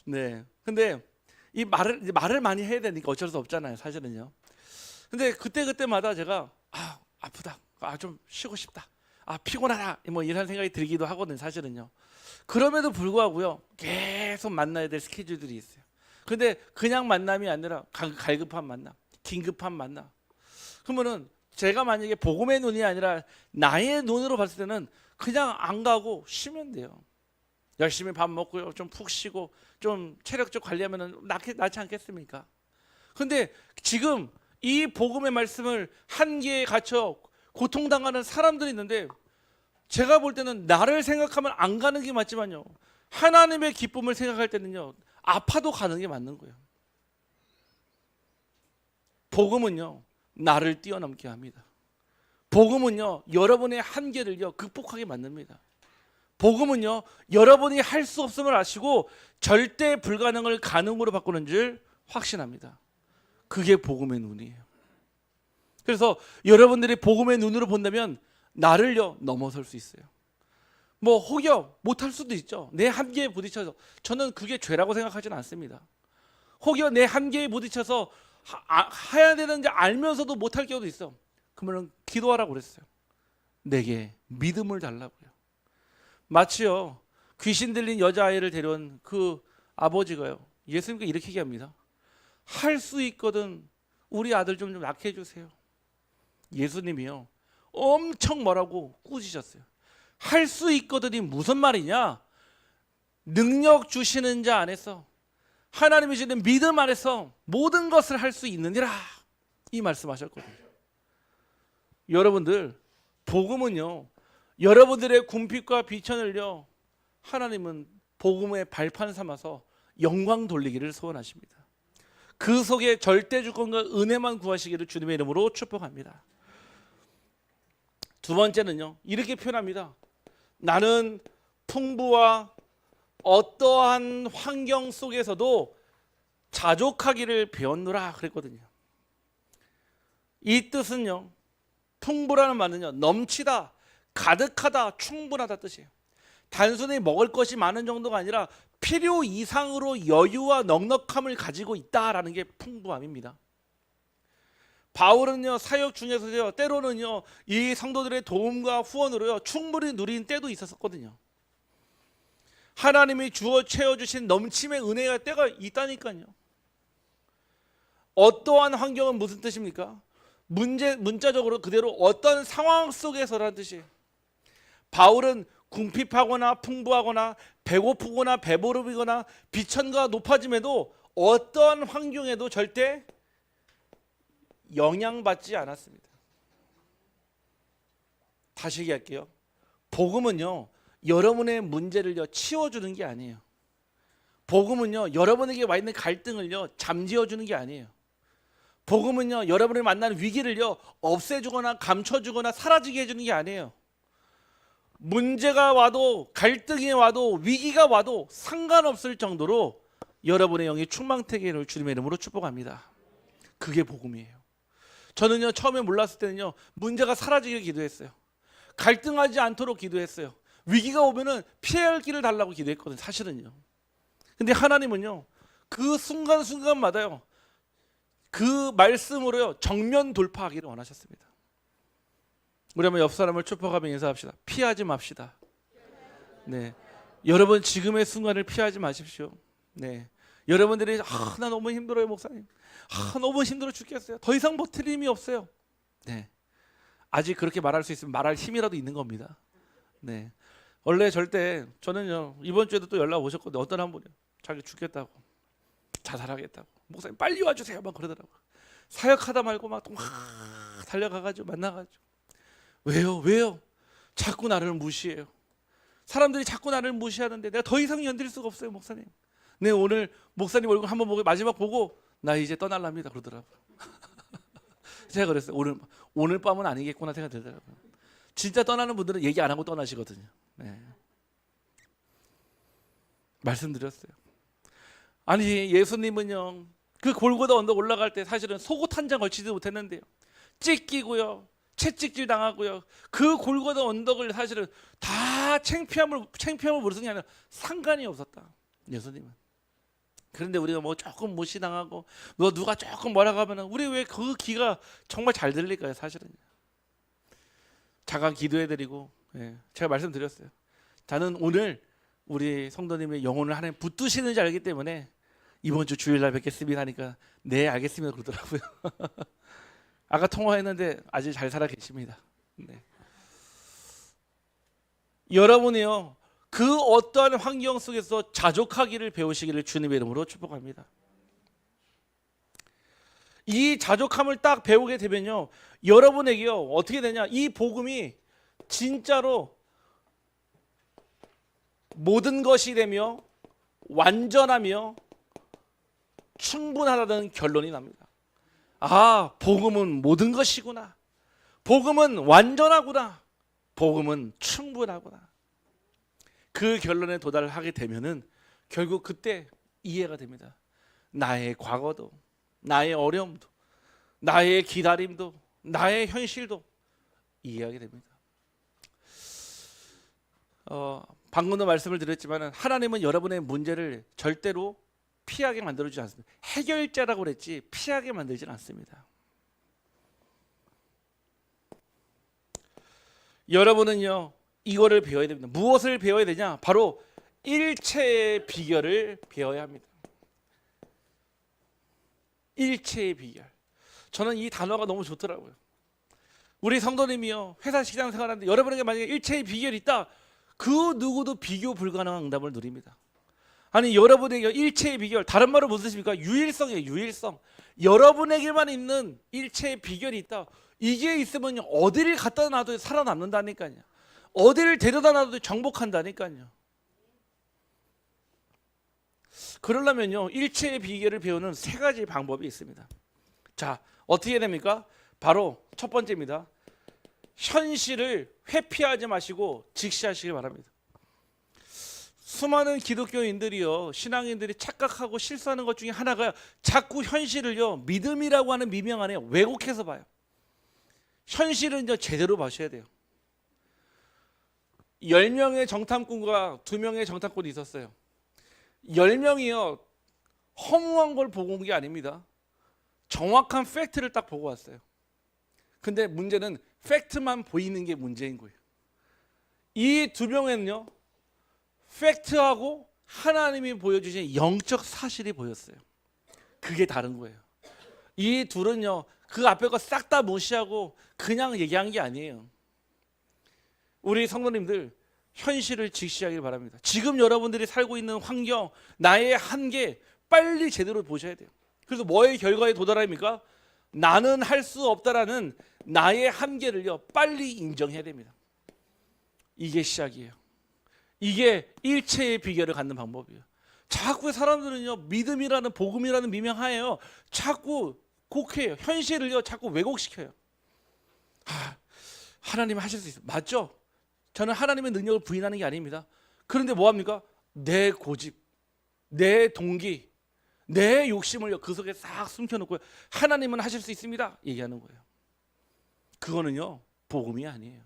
네, 근데 이 말을 많이 해야 되니까 어쩔 수 없잖아요, 사실은요. 근데 그때마다 제가 아프다, 좀 쉬고 싶다, 피곤하다, 뭐 이런 생각이 들기도 하거든요, 사실은요. 그럼에도 불구하고요, 계속 만나야 될 스케줄들이 있어요. 근데 그냥 만남이 아니라 갈급한 만남, 긴급한 만남. 그러면은 제가 만약에 복음의 눈이 아니라 나의 눈으로 봤을 때는 그냥 안 가고 쉬면 돼요. 열심히 밥 먹고요, 좀 푹 쉬고 좀 체력적 관리하면 낫지 않겠습니까? 근데 지금 이 복음의 말씀을 한계에 갇혀 고통당하는 사람들이 있는데, 제가 볼 때는 나를 생각하면 안 가는 게 맞지만요, 하나님의 기쁨을 생각할 때는요, 아파도 가는 게 맞는 거예요. 복음은요, 나를 뛰어넘게 합니다. 복음은요, 여러분의 한계를요 극복하게 만듭니다. 복음은요, 여러분이 할 수 없음을 아시고 절대 불가능을 가능으로 바꾸는 줄 확신합니다. 그게 복음의 눈이에요. 그래서 여러분들이 복음의 눈으로 본다면 나를요 넘어설 수 있어요. 뭐 혹여 못할 수도 있죠. 내 한계에 부딪혀서. 저는 그게 죄라고 생각하지는 않습니다. 혹여 내 한계에 부딪혀서 해야 되는지 알면서도 못할 경우도 있어. 그러면 기도하라고 그랬어요. 내게 믿음을 달라고요. 마치요, 귀신 들린 여자아이를 데려온 그 아버지가요, 예수님께 이렇게 얘기합니다. 할 수 있거든 우리 아들 좀 낳게 해주세요. 예수님이요 엄청 뭐라고 꾸짖으셨어요. 할 수 있거든이 무슨 말이냐? 능력 주시는 자 안에서, 하나님이 주는 믿음 안에서 모든 것을 할 수 있느니라, 이 말씀하셨거든요. 여러분들, 복음은요, 여러분들의 궁핍과 비천을요, 하나님은 복음의 발판 삼아서 영광 돌리기를 소원하십니다. 그 속에 절대 주권과 은혜만 구하시기를 주님의 이름으로 축복합니다. 두 번째는요, 이렇게 표현합니다. 나는 풍부와 어떠한 환경 속에서도 자족하기를 배웠노라 그랬거든요. 이 뜻은요, 풍부라는 말은요, 넘치다, 가득하다, 충분하다 뜻이에요. 단순히 먹을 것이 많은 정도가 아니라 필요 이상으로 여유와 넉넉함을 가지고 있다라는 게 풍부함입니다. 바울은요, 사역 중에서요, 때로는요, 이 성도들의 도움과 후원으로요, 충분히 누린 때도 있었거든요. 하나님이 주어 채워주신 넘침의 은혜가 때가 있다니까요. 어떠한 환경은 무슨 뜻입니까? 문자적으로 그대로 어떤 상황 속에서라는 뜻이에요. 바울은 궁핍하거나 풍부하거나 배고프거나 배부르거나 비천과 높아짐에도 어떠한 환경에도 절대 영향받지 않았습니다. 다시 얘기할게요. 복음은요, 여러분의 문제를요 치워주는 게 아니에요. 복음은요, 여러분에게 와 있는 갈등을요, 잠재워 주는 게 아니에요. 복음은요, 여러분을 만나는 위기를요, 없애주거나 감춰주거나 사라지게 해주는 게 아니에요. 문제가 와도, 갈등이 와도, 위기가 와도 상관없을 정도로 여러분의 영이 충만되기를 주님의 이름으로 축복합니다. 그게 복음이에요. 저는요, 처음에 몰랐을 때는요, 문제가 사라지길 기도했어요. 갈등하지 않도록 기도했어요. 위기가 오면은 피해야 할 길을 달라고 기도했거든요, 사실은요. 근데 하나님은요, 그 순간순간마다요, 그 말씀으로요, 정면 돌파하기를 원하셨습니다. 우리 한번 옆 사람을 축복하며 인사합시다. 피하지 맙시다. 네, 여러분 지금의 순간을 피하지 마십시오. 네, 여러분들이 나 너무 힘들어요 목사님. 너무 힘들어 죽겠어요. 더 이상 버틸 힘이 없어요. 네, 아직 그렇게 말할 수 있으면 말할 힘이라도 있는 겁니다. 네, 원래 절대 저는요, 이번 주에도 또 연락 오셨거든요. 어떤 한 분이 자기 죽겠다고, 자살하겠다고, 목사님 빨리 와주세요 막 그러더라고요. 사역하다 말고 막 달려가가지고 만나가지고, 왜요? 자꾸 나를 무시해요. 사람들이 자꾸 나를 무시하는데 내가 더 이상 견딜 수가 없어요 목사님. 네, 오늘 목사님 얼굴 한번 보고 마지막 보고 나 이제 떠날랍니다 그러더라고요. 제가 그랬어요. 오늘 밤은 아니겠구나 생각 들더라고요. 진짜 떠나는 분들은 얘기 안 하고 떠나시거든요. 네. 말씀드렸어요. 아니, 예수님은요, 그 골고다 언덕 올라갈 때 사실은 속옷 한 장 걸치지 못했는데요, 찢기고요, 채찍질 당하고요, 그 골고다 언덕을 사실은 다 창피함을 무릅쓰는 게 아니라 상관이 없었다, 예수님은. 그런데 우리가 뭐 조금 무시당하고 뭐 누가 조금 뭐라고 하면은 우리 왜 그 귀가 정말 잘 들릴까요? 사실은 잠깐 기도해드리고, 제가 말씀드렸어요. 저는 오늘 우리 성도님의 영혼을 하나님 붙드시는지 알기 때문에 이번 주 주일날 뵙겠습니다 하니까 네 알겠습니다 그러더라고요. 아까 통화했는데 아직 잘 살아 계십니다. 네. 여러분이요, 그 어떠한 환경 속에서 자족하기를 배우시기를 주님의 이름으로 축복합니다. 이 자족함을 딱 배우게 되면요, 여러분에게요 어떻게 되냐, 이 복음이 진짜로 모든 것이 되며 완전하며 충분하다는 결론이 납니다. 복음은 모든 것이구나. 복음은 완전하구나. 복음은 충분하구나. 그 결론에 도달하게 되면은 결국 그때 이해가 됩니다. 나의 과거도, 나의 어려움도, 나의 기다림도, 나의 현실도 이해하게 됩니다. 방금도 말씀을 드렸지만 하나님은 여러분의 문제를 절대로 피하게 만들어주지 않습니다. 해결자라고 그랬지 피하게 만들지는 않습니다. 여러분은요, 이거를 배워야 됩니다. 무엇을 배워야 되냐? 바로 일체의 비결을 배워야 합니다. 일체의 비결. 저는 이 단어가 너무 좋더라고요. 우리 성도님이요, 회사 직장 생활하는데 여러분에게 만약에 일체의 비결이 있다, 그 누구도 비교 불가능한 응답을 누립니다. 아니, 여러분에게 일체의 비결, 다른 말로 무슨 뜻입니까? 유일성이에요. 유일성. 여러분에게만 있는 일체의 비결이 있다. 이게 있으면 어디를 갖다 놔도 살아남는다니까요. 어디를 데려다 놔도 정복한다니까요. 그러려면요, 일체의 비결을 배우는 세 가지 방법이 있습니다. 자, 어떻게 됩니까? 바로 첫 번째입니다. 현실을 회피하지 마시고 직시하시길 바랍니다. 수많은 기독교인들이요, 신앙인들이 착각하고 실수하는 것 중에 하나가 자꾸 현실을요, 믿음이라고 하는 미명 안에 왜곡해서 봐요. 현실은 이제 제대로 봐셔야 돼요. 10명의 정탐꾼과 2명의 정탐꾼이 있었어요. 10명이요, 허무한 걸 보고 온 게 아닙니다. 정확한 팩트를 딱 보고 왔어요. 근데 문제는 팩트만 보이는 게 문제인 거예요. 이 2명에는요, 팩트하고 하나님이 보여주신 영적 사실이 보였어요. 그게 다른 거예요. 이 둘은요, 그 앞에 거 싹 다 무시하고 그냥 얘기한 게 아니에요. 우리 성도님들, 현실을 직시하길 바랍니다. 지금 여러분들이 살고 있는 환경, 나의 한계 빨리 제대로 보셔야 돼요. 그래서 뭐의 결과에 도달합니까? 나는 할 수 없다라는 나의 한계를요, 빨리 인정해야 됩니다. 이게 시작이에요. 이게 일체의 비결을 갖는 방법이에요. 자꾸 사람들은요 믿음이라는 복음이라는 미명하에요 자꾸 곡해요. 현실을요 자꾸 왜곡시켜요. 하나님 하실 수 있어요. 맞죠? 저는 하나님의 능력을 부인하는 게 아닙니다. 그런데 뭐합니까? 내 고집, 내 동기, 내 욕심을 그 속에 싹 숨겨놓고 하나님은 하실 수 있습니다 얘기하는 거예요. 그거는요 복음이 아니에요.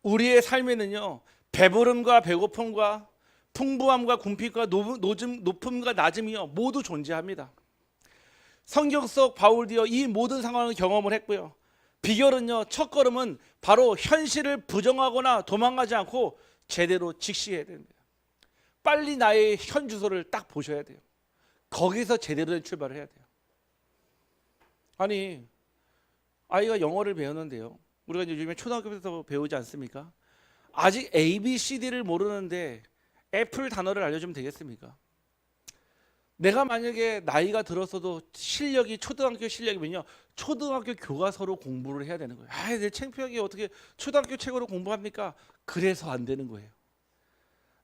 우리의 삶에는요 배부름과 배고픔과 풍부함과 궁핍과 높음과 낮음이요 모두 존재합니다. 성경 속 바울도요 이 모든 상황을 경험을 했고요. 비결은요 첫 걸음은 바로 현실을 부정하거나 도망가지 않고 제대로 직시해야 됩니다. 빨리 나의 현 주소를 딱 보셔야 돼요. 거기서 제대로 된 출발을 해야 돼요. 아니 아이가 영어를 배우는데요 우리가 요즘에 초등학교에서 배우지 않습니까? 아직 ABCD를 모르는데 애플 단어를 알려주면 되겠습니까? 내가 만약에 나이가 들었어도 실력이 초등학교 실력이면요 초등학교 교과서로 공부를 해야 되는 거예요. 내 창피하게 어떻게 초등학교 책으로 공부합니까? 그래서 안 되는 거예요.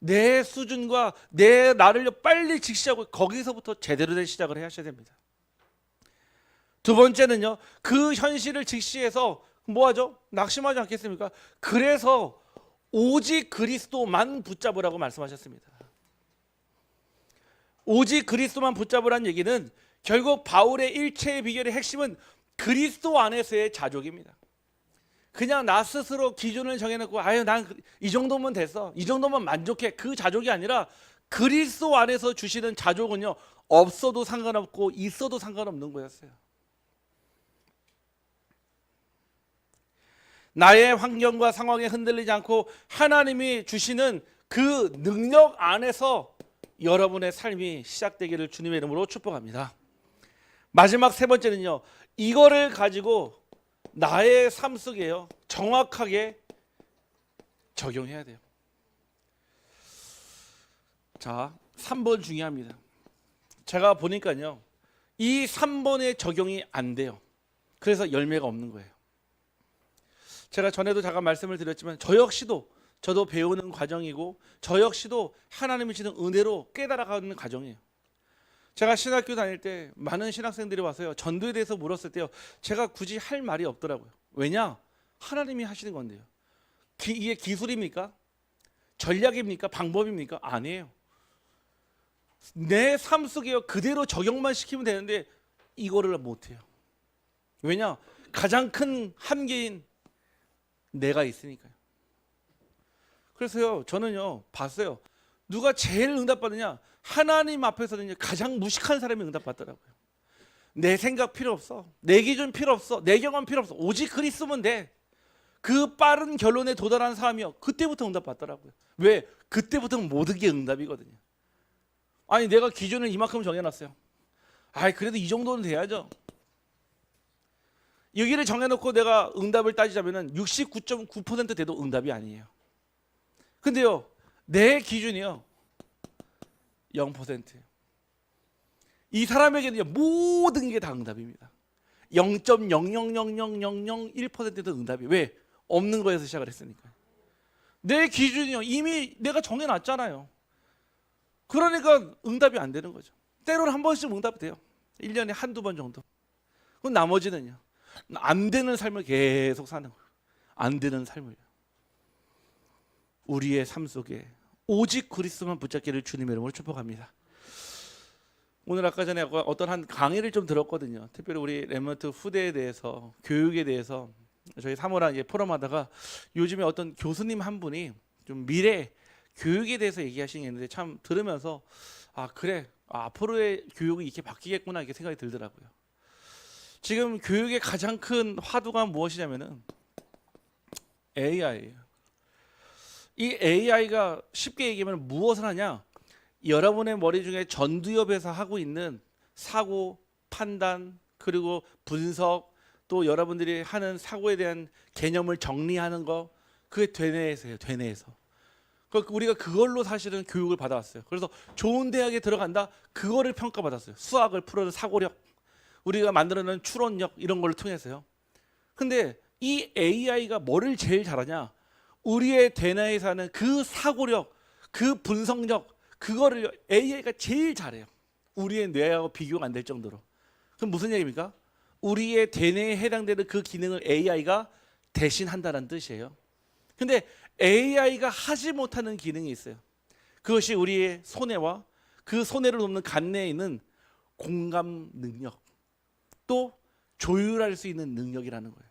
내 수준과 내 나를 빨리 직시하고 거기서부터 제대로 된 시작을 하셔야 됩니다. 두 번째는요 그 현실을 직시해서 뭐하죠? 낙심하지 않겠습니까? 그래서 오직 그리스도만 붙잡으라고 말씀하셨습니다. 오직 그리스도만 붙잡으라는 얘기는 결국 바울의 일체의 비결의 핵심은 그리스도 안에서의 자족입니다. 그냥 나 스스로 기준을 정해놓고 난 이 정도면 됐어, 이 정도면 만족해, 그 자족이 아니라 그리스도 안에서 주시는 자족은요 없어도 상관없고 있어도 상관없는 거였어요. 나의 환경과 상황에 흔들리지 않고 하나님이 주시는 그 능력 안에서 여러분의 삶이 시작되기를 주님의 이름으로 축복합니다. 마지막 세 번째는요 이거를 가지고 나의 삶 속에요 정확하게 적용해야 돼요. 자 3번 중요합니다. 제가 보니까요 이 3번의 적용이 안 돼요. 그래서 열매가 없는 거예요. 제가 전에도 잠깐 말씀을 드렸지만 저도 배우는 과정이고 저 역시도 하나님이 주시는 은혜로 깨달아가는 과정이에요. 제가 신학교 다닐 때 많은 신학생들이 와서요 전도에 대해서 물었을 때요 제가 굳이 할 말이 없더라고요. 왜냐? 하나님이 하시는 건데요. 이게 기술입니까? 전략입니까? 방법입니까? 아니에요. 내 삶 속에 그대로 적용만 시키면 되는데 이거를 못해요. 왜냐? 가장 큰 한계인 내가 있으니까요. 그래서요 저는요 봤어요. 누가 제일 응답받느냐? 하나님 앞에서는 가장 무식한 사람이 응답받더라고요. 내 생각 필요 없어, 내 기준 필요 없어, 내 경험 필요 없어, 오직 그리스도면 돼. 그 빠른 결론에 도달한 사람이요 그때부터 응답받더라고요. 왜? 그때부터는 모든 게 응답이거든요. 아니 내가 기준을 이만큼 정해놨어요. 그래도 이 정도는 돼야죠. 여기를 정해놓고 내가 응답을 따지자면 69.9% 돼도 응답이 아니에요. 근데요 내 기준이요 0%예요. 이 사람에게는 모든 게 다 응답입니다. 0.0000001%도 응답이. 왜? 없는 거에서 시작을 했으니까. 내 기준이요 이미 내가 정해놨잖아요. 그러니까 응답이 안 되는 거죠. 때로는 한 번씩 응답이 돼요. 1년에 한두 번 정도. 그럼 나머지는요 안 되는 삶을 계속 사는 거예요. 안 되는 삶을요. 우리의 삶 속에 오직 그리스도만 붙잡기를 주님의 이름으로 축복합니다. 오늘 아까 전에 어떤 한 강의를 좀 들었거든요. 특별히 우리 렘넌트 후대에 대해서, 교육에 대해서 저희 사모랑 포럼하다가 요즘에 어떤 교수님 한 분이 좀 미래 교육에 대해서 얘기하시는 게 있는데 참 들으면서 그래 앞으로의 교육이 이렇게 바뀌겠구나 이렇게 생각이 들더라고요. 지금 교육의 가장 큰 화두가 무엇이냐면은 AI예요. 이 AI가 쉽게 얘기하면 무엇을 하냐? 여러분의 머리 중에 전두엽에서 하고 있는 사고, 판단, 그리고 분석, 또 여러분들이 하는 사고에 대한 개념을 정리하는 거, 그게 되뇌에서예요. 되뇌에서. 우리가 그걸로 사실은 교육을 받아왔어요. 그래서 좋은 대학에 들어간다, 그거를 평가받았어요. 수학을 풀어는 사고력, 우리가 만들어낸 추론력 이런 걸 통해서요. 근데 이 AI가 뭐를 제일 잘하냐? 우리의 대뇌에 사는 그 사고력, 그 분석력, 그거를 AI가 제일 잘해요. 우리의 뇌하고 비교가 안 될 정도로. 그럼 무슨 얘기입니까? 우리의 대뇌에 해당되는 그 기능을 AI가 대신한다는 뜻이에요. 근데 AI가 하지 못하는 기능이 있어요. 그것이 우리의 손해와 그 손해를 돕는 간내에 있는 공감 능력, 또 조율할 수 있는 능력이라는 거예요.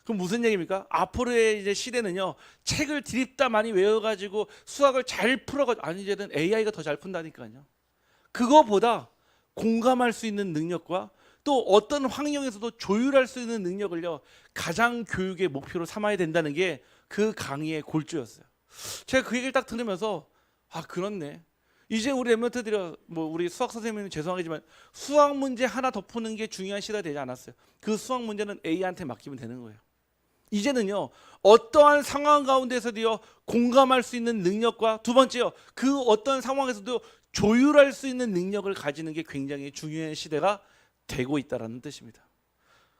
그럼 무슨 얘기입니까? 앞으로의 이제 시대는요, 책을 드립다 많이 외워가지고 수학을 잘 풀어가지고, 아니 이제는 AI가 더 잘 푼다니까요. 그거보다 공감할 수 있는 능력과 또 어떤 환경에서도 조율할 수 있는 능력을요, 가장 교육의 목표로 삼아야 된다는 게 그 강의의 골조였어요. 제가 그 얘기를 딱 들으면서 아, 그렇네. 이제 우리 랩런트들이 뭐 우리 수학 선생님은 죄송하지만 수학 문제 하나 더 푸는 게 중요한 시대가 되지 않았어요. 그 수학 문제는 AI한테 맡기면 되는 거예요. 이제는요, 어떠한 상황 가운데서도요, 공감할 수 있는 능력과 두 번째요, 그 어떤 상황에서도 조율할 수 있는 능력을 가지는 게 굉장히 중요한 시대가 되고 있다는 뜻입니다.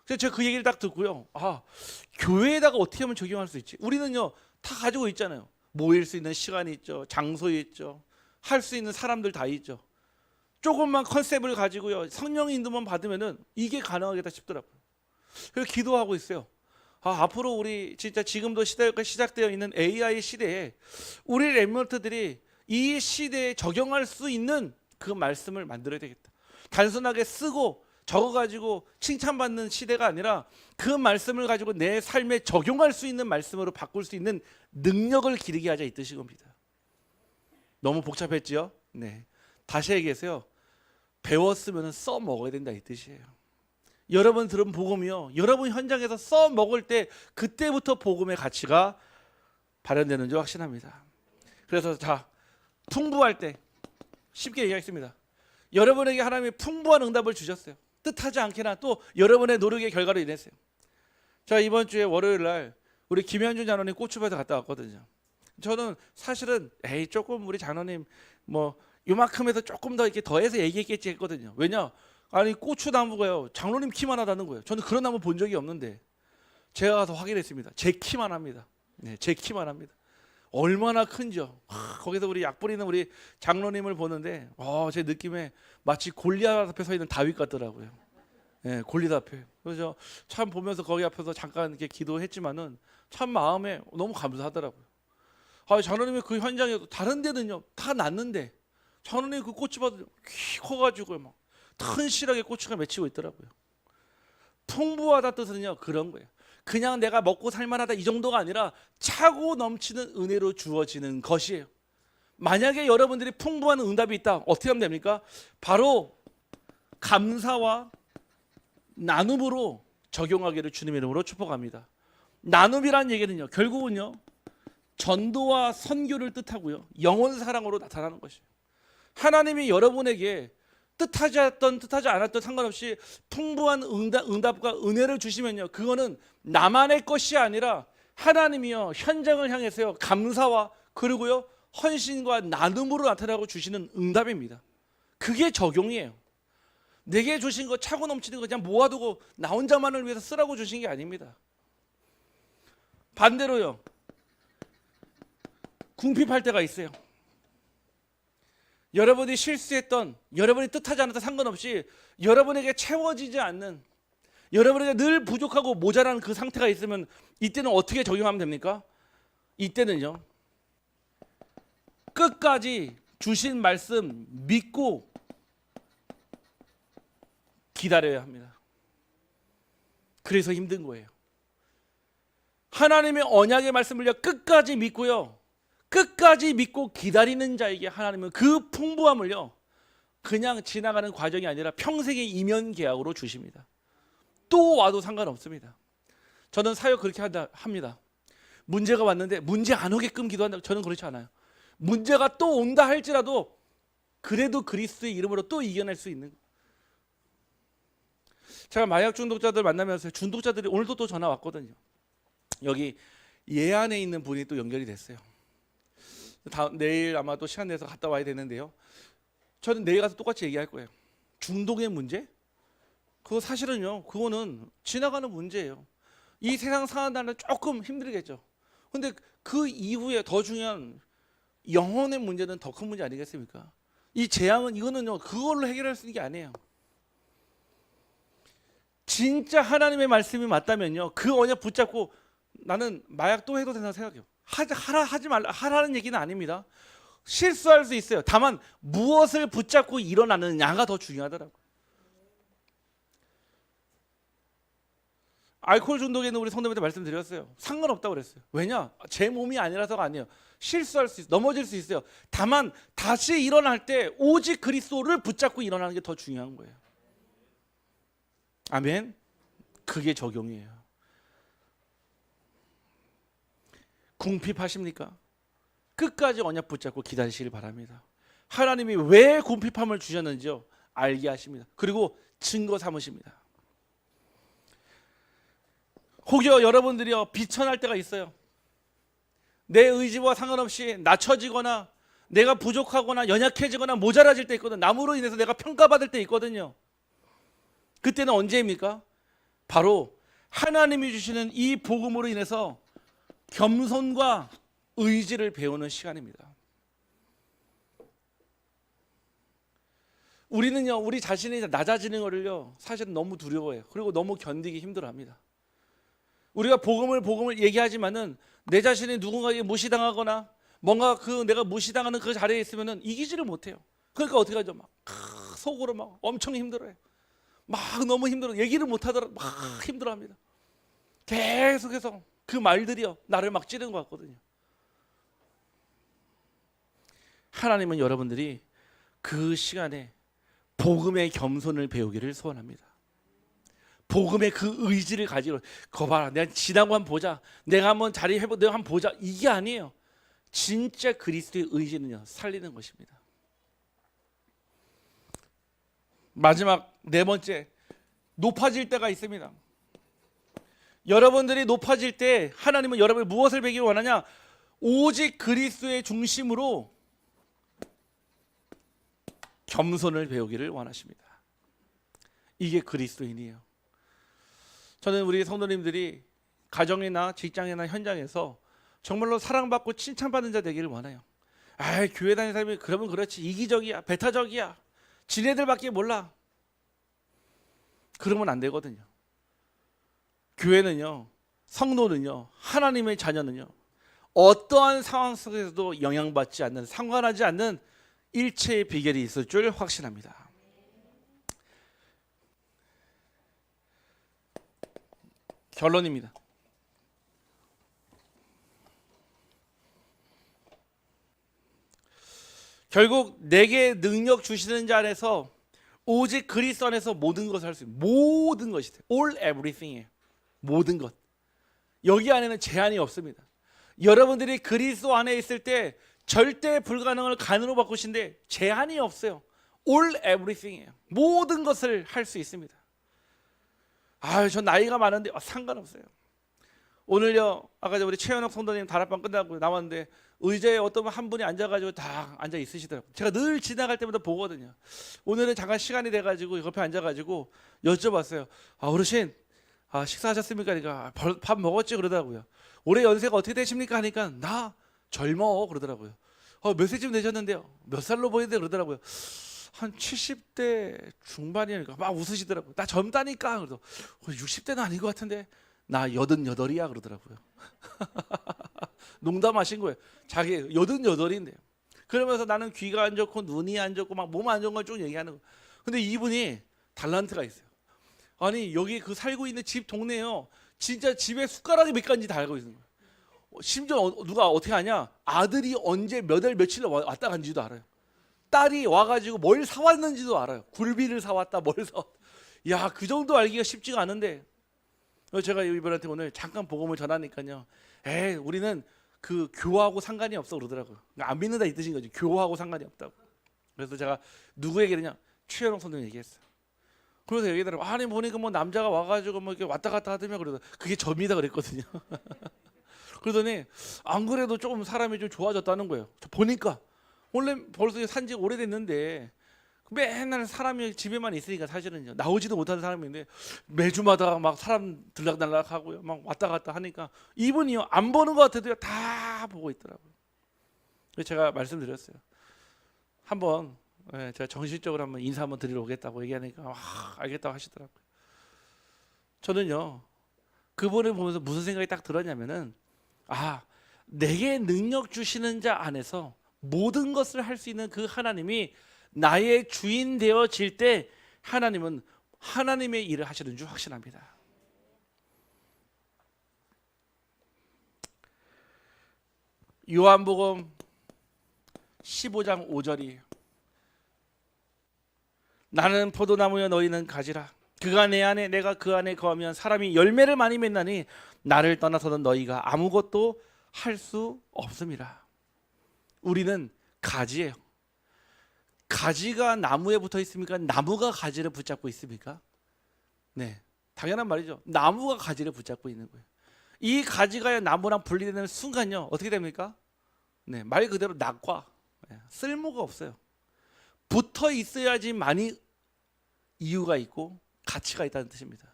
그래서 제가 그 얘기를 딱 듣고요, 아, 교회에다가 어떻게 하면 적용할 수 있지? 우리는요, 다 가지고 있잖아요. 모일 수 있는 시간이 있죠, 장소 있죠, 할 수 있는 사람들 다 있죠. 조금만 컨셉을 가지고요, 성령 인도만 받으면은 이게 가능하겠다 싶더라고요. 그래서 기도하고 있어요. 아, 앞으로 우리 진짜 지금도 시대가 시작되어 있는 AI 시대에 우리 랩런트들이 이 시대에 적용할 수 있는 그 말씀을 만들어야 되겠다. 단순하게 쓰고 적어가지고 칭찬받는 시대가 아니라 그 말씀을 가지고 내 삶에 적용할 수 있는 말씀으로 바꿀 수 있는 능력을 기르게 하자, 이 뜻인 겁니다. 너무 복잡했지요? 네. 다시 얘기해서요, 배웠으면 써 먹어야 된다, 이 뜻이에요. 여러분 들은 복음이요, 여러분 현장에서 써 먹을 때 그때부터 복음의 가치가 발현되는 줄 확신합니다. 그래서 자, 풍부할 때 쉽게 얘기하겠습니다. 여러분에게 하나님이 풍부한 응답을 주셨어요. 뜻하지 않게나 또 여러분의 노력의 결과로 인했어요. 자, 이번 주에 월요일 날 우리 김현준 장로님 고추밭에 갔다 왔거든요. 저는 사실은 조금 우리 장로님 뭐 요만큼에서 조금 더 이렇게 더해서 얘기했겠지 했거든요. 왜냐? 아니 고추나무가요, 장로님 키만 하다는 거예요. 저는 그런 나무 본 적이 없는데 제가 가서 확인했습니다. 제 키만 합니다. 네, 제 키만 합니다. 얼마나 큰지요. 거기서 우리 약 뿌리는 우리 장로님을 보는데 제 느낌에 마치 골리앗 앞에 서 있는 다윗 같더라고요. 네, 골리앗 앞에. 그래서 참 보면서 거기 앞에서 잠깐 이렇게 기도했지만은 참 마음에 너무 감사하더라고요. 장로님이 그 현장에 다른 데는요 다 났는데 장로님 그 고추밭 키 커가지고 막 튼실하게 고추가 맺히고 있더라고요. 풍부하다 뜻은요 그런 거예요. 그냥 내가 먹고 살만하다 이 정도가 아니라 차고 넘치는 은혜로 주어지는 것이에요. 만약에 여러분들이 풍부한 응답이 있다, 어떻게 하면 됩니까? 바로 감사와 나눔으로 적용하기를 주님의 이름으로 축복합니다. 나눔이란 얘기는요, 결국은요 전도와 선교를 뜻하고요, 영혼 사랑으로 나타나는 것이에요. 하나님이 여러분에게 뜻하지 않았던 뜻하지 않았던 상관없이 풍부한 응답과 은혜를 주시면요, 그거는 나만의 것이 아니라 하나님이요 현장을 향해서요 감사와 그리고요 헌신과 나눔으로 나타나고 주시는 응답입니다. 그게 적용이에요. 내게 주신 거 차고 넘치는 거 그냥 모아두고 나 혼자만을 위해서 쓰라고 주신 게 아닙니다. 반대로요, 궁핍할 때가 있어요. 여러분이 실수했던, 여러분이 뜻하지 않았던 상관없이 여러분에게 채워지지 않는, 여러분에게 늘 부족하고 모자란 그 상태가 있으면 이때는 어떻게 적용하면 됩니까? 이때는요 끝까지 주신 말씀 믿고 기다려야 합니다. 그래서 힘든 거예요. 하나님의 언약의 말씀을요 끝까지 믿고요, 끝까지 믿고 기다리는 자에게 하나님은 그 풍부함을요 그냥 지나가는 과정이 아니라 평생의 이면 계약으로 주십니다. 또 와도 상관없습니다. 저는 사역 그렇게 합니다. 문제가 왔는데 문제 안 오게끔 기도한다. 저는 그렇지 않아요. 문제가 또 온다 할지라도 그래도 그리스도의 이름으로 또 이겨낼 수 있는. 제가 마약 중독자들 만나면서 중독자들이 오늘도 또 전화 왔거든요. 여기 예안에 있는 분이 또 연결이 됐어요. 내일 아마 또 시간 내서 갔다 와야 되는데요, 저는 내일 가서 똑같이 얘기할 거예요. 중독의 문제? 그거 사실은요 그거는 지나가는 문제예요. 이 세상 사는 날은 조금 힘들겠죠. 근데 그 이후에 더 중요한 영혼의 문제는 더 큰 문제 아니겠습니까? 이 재앙은 이거는요 그걸로 해결할 수 있는 게 아니에요. 진짜 하나님의 말씀이 맞다면요 그 언약 붙잡고 나는 마약 또 해도 된다고 생각해요. 하지 말라 하라는 얘기는 아닙니다. 실수할 수 있어요. 다만 무엇을 붙잡고 일어나느냐가 더 중요하더라고요. 알코올 중독에는 우리 성도님한테 말씀드렸어요. 상관없다고 그랬어요. 왜냐? 제 몸이 아니라서가 아니에요. 실수할 수 있어요. 넘어질 수 있어요. 다만 다시 일어날 때 오직 그리스도를 붙잡고 일어나는 게 더 중요한 거예요. 아멘. 그게 적용이에요. 궁핍하십니까? 끝까지 언약 붙잡고 기다리시길 바랍니다. 하나님이 왜 궁핍함을 주셨는지요 알게 하십니다. 그리고 증거 삼으십니다. 혹여 여러분들이요 비천할 때가 있어요. 내 의지와 상관없이 낮춰지거나 내가 부족하거나 연약해지거나 모자라질 때 있거든. 남으로 인해서 내가 평가받을 때 있거든요. 그때는 언제입니까? 바로 하나님이 주시는 이 복음으로 인해서 겸손과 의지를 배우는 시간입니다. 우리는요 우리 자신이 낮아지는 것을요 사실은 너무 두려워해요. 그리고 너무 견디기 힘들어합니다. 우리가 복음을 얘기하지만은 내 자신이 누군가에게 무시당하거나 뭔가 그 내가 무시당하는 그 자리에 있으면은 이기지를 못해요. 그러니까 어떻게 하죠? 막 속으로 막 엄청 힘들어요. 막 너무 힘들어. 얘기를 못하더라도 막 힘들어합니다. 계속해서 그 말들이요 나를 막 찌르는 것 같거든요. 하나님은 여러분들이 그 시간에 복음의 겸손을 배우기를 소원합니다. 복음의 그 의지를 가지고 거봐라 내가 지나고 한번 보자 내가 한번 자리 해보 내가 한번 보자 이게 아니에요. 진짜 그리스도의 의지는요 살리는 것입니다. 마지막 네 번째 높아질 때가 있습니다. 여러분들이 높아질 때 하나님은 여러분이 무엇을 배기를 원하냐? 오직 그리스도의 중심으로 겸손을 배우기를 원하십니다. 이게 그리스도인이에요. 저는 우리 성도님들이 가정이나 직장이나 현장에서 정말로 사랑받고 칭찬받는 자 되기를 원해요. 아, 교회 다니는 사람이 그러면 그렇지 이기적이야 배타적이야 지네들밖에 몰라 그러면 안 되거든요. 교회는요 성도는요 하나님의 자녀는요 어떠한 상황 속에서도 영향받지 않는 상관하지 않는 일체의 비결이 있을 줄 확신합니다. 결론입니다. 결국 내게 능력 주시는 자 안에서 오직 그리스도 안에서 모든 것을 할 수 있는 모든 것이 돼요. All everything이에요. 모든 것. 여기 안에는 제한이 없습니다. 여러분들이 그리스도 안에 있을 때 절대 불가능을 가능으로 바꾸신데 제한이 없어요. All everything이에요. 모든 것을 할 수 있습니다. 아, 저 나이가 많은데 상관없어요. 오늘요 아까 우리 최현옥 성도님 다락방 끝나고 나왔는데 의자에 어떤 한 분이 앉아가지고 다 앉아 있으시더라고요. 제가 늘 지나갈 때마다 보거든요. 오늘은 잠깐 시간이 돼가지고 옆에 앉아가지고 여쭤봤어요. 아, 어르신 식사하셨습니까? 그러니까 밥 먹었지 그러더라고요. 올해 연세가 어떻게 되십니까? 하니까 나 젊어 그러더라고요. 몇 세쯤 되셨는데요? 몇 살로 보이는데 그러더라고요. 한 70대 중반이니까 막 웃으시더라고요. 나 젊다니까. 그래서 60대는 아닌 것 같은데 나 88이야 그러더라고요. 농담하신 거예요. 자기 88인데요. 그러면서 나는 귀가 안 좋고 눈이 안 좋고 막 몸 안 좋은 걸 쭉 얘기하는 거예요. 근데 이분이 달란트가 있어요. 아니 여기 그 살고 있는 집 동네요. 진짜 집에 숟가락이 몇 가지인지 다 알고 있는 거예요. 심지어 누가 어떻게 하냐? 아들이 언제 몇 월 며칠 왔다 간지도 알아요. 딸이 와가지고 뭘 사왔는지도 알아요. 굴비를 사왔다 뭘 사왔다. 야, 그 정도 알기가 쉽지가 않은데 제가 이분한테 오늘 잠깐 복음을 전하니까요. 우리는 그 교하고 상관이 없어 그러더라고요. 안 믿는다 이 뜻인 거지. 교하고 상관이 없다고. 그래서 제가 누구에게 그냥 최현웅 선생님 얘기했어요. 그래서 얘기하더라고. 아니 보니까 뭐 남자가 와가지고 뭐 이렇게 왔다 갔다 하더며 그러더 그게 접니다 그랬거든요. 그러더니 안 그래도 조금 사람이 좀 좋아졌다는 거예요. 저 보니까 원래 벌써 산지 오래됐는데 맨날 사람이 집에만 있으니까 사실은요 나오지도 못하는 사람인데 매주마다 막 사람 들락날락 하고요 막 왔다 갔다 하니까 이분이요 안 보는 것 같아도요 다 보고 있더라고요. 그래서 제가 말씀드렸어요. 한번 제가 정식적으로 한번 인사 한번 드리러 오겠다고 얘기하니까 알겠다고 하시더라고요. 저는요 그분을 보면서 무슨 생각이 딱 들었냐면은 내게 능력 주시는 자 안에서 모든 것을 할 수 있는 그 하나님이 나의 주인 되어질 때 하나님은 하나님의 일을 하시는 줄 확신합니다. 요한복음 15장 5절이 나는 포도나무여 너희는 가지라 그가 내 안에 내가 그 안에 거하면 사람이 열매를 많이 맺나니 나를 떠나서는 너희가 아무것도 할 수 없음이라. 우리는 가지예요. 가지가 나무에 붙어 있습니까? 나무가 가지를 붙잡고 있습니까? 네, 당연한 말이죠. 나무가 가지를 붙잡고 있는 거예요. 이 가지가 나무랑 분리되는 순간요 어떻게 됩니까? 네, 말 그대로 낙과 쓸모가 없어요. 붙어 있어야지만이 이유가 있고 가치가 있다는 뜻입니다.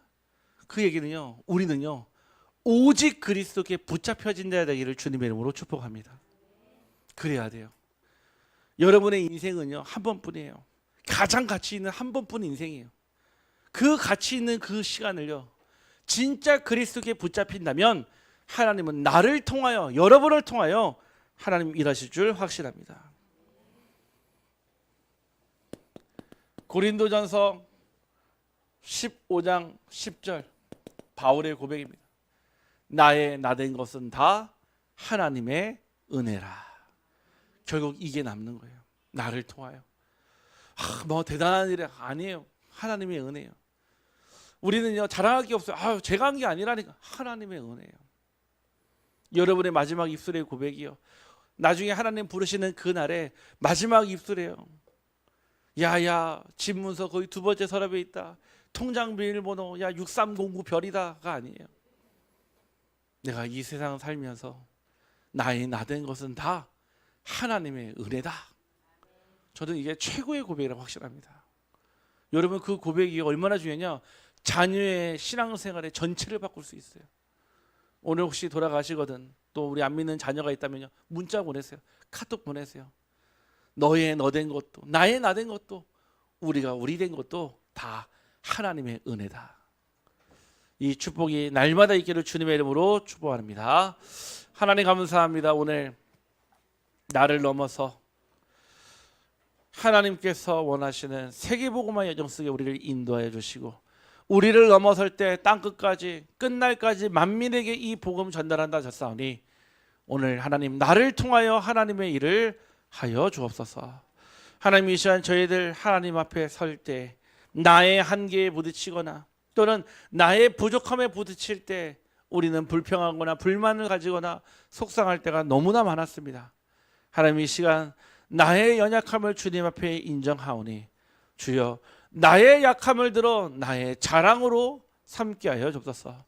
그 얘기는요 우리는요 오직 그리스도께 붙잡혀진 자 되기를 주님의 이름으로 축복합니다. 그래야 돼요. 여러분의 인생은요 한 번뿐이에요. 가장 가치 있는 한 번뿐 인생이에요. 그 가치 있는 그 시간을요 진짜 그리스도께 붙잡힌다면 하나님은 나를 통하여 여러분을 통하여 하나님 일하실 줄 확신합니다. 고린도전서 15장 10절 바울의 고백입니다. 나의 나된 것은 다 하나님의 은혜라. 결국 이게 남는 거예요. 나를 통하여. 뭐 대단한 일이 아니에요. 하나님의 은혜예요. 우리는요 자랑할 게 없어요. 제가 한 게 아니라니까 하나님의 은혜예요. 여러분의 마지막 입술의 고백이요 나중에 하나님 부르시는 그날에 마지막 입술이에요. 야야 집문서 거의 두 번째 서랍에 있다. 통장 비밀번호 6309 별이다가 아니에요. 내가 이 세상 살면서 나의 나된 것은 다 하나님의 은혜다. 저는 이게 최고의 고백이라고 확신합니다. 여러분 그 고백이 얼마나 중요하냐. 자녀의 신앙생활의 전체를 바꿀 수 있어요. 오늘 혹시 돌아가시거든 또 우리 안 믿는 자녀가 있다면요 문자 보내세요. 카톡 보내세요. 너의 너된 것도 나의 나된 것도 우리가 우리 된 것도 다 하나님의 은혜다. 이 축복이 날마다 있기를 주님의 이름으로 축복합니다. 하나님 감사합니다. 오늘 나를 넘어서 하나님께서 원하시는 세계복음화 여정 속에 우리를 인도하여 주시고 우리를 넘어설 때 땅끝까지 끝날까지 만민에게 이 복음 전달한다 하셨사오니 오늘 하나님 나를 통하여 하나님의 일을 하여 주옵소서. 하나님 이 시간 저희들 하나님 앞에 설 때 나의 한계에 부딪히거나 또는 나의 부족함에 부딪힐 때 우리는 불평하거나 불만을 가지거나 속상할 때가 너무나 많았습니다. 하나님 이 시간 나의 연약함을 주님 앞에 인정하오니 주여 나의 약함을 들어 나의 자랑으로 삼게 하여 주옵소서.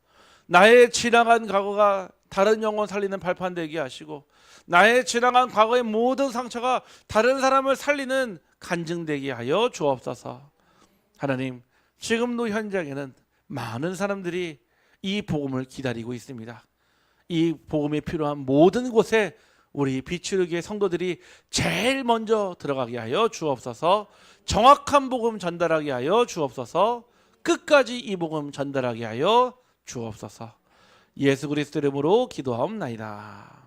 나의 지나간 과거가 다른 영혼 살리는 발판 되게 하시고 나의 지나간 과거의 모든 상처가 다른 사람을 살리는 간증 되게 하여 주옵소서. 하나님 지금도 현장에는 많은 사람들이 이 복음을 기다리고 있습니다. 이 복음이 필요한 모든 곳에 우리 비추르기의 성도들이 제일 먼저 들어가게 하여 주옵소서. 정확한 복음 전달하게 하여 주옵소서. 끝까지 이 복음 전달하게 하여 주옵소서. 예수 그리스도 이름으로 기도하옵나이다.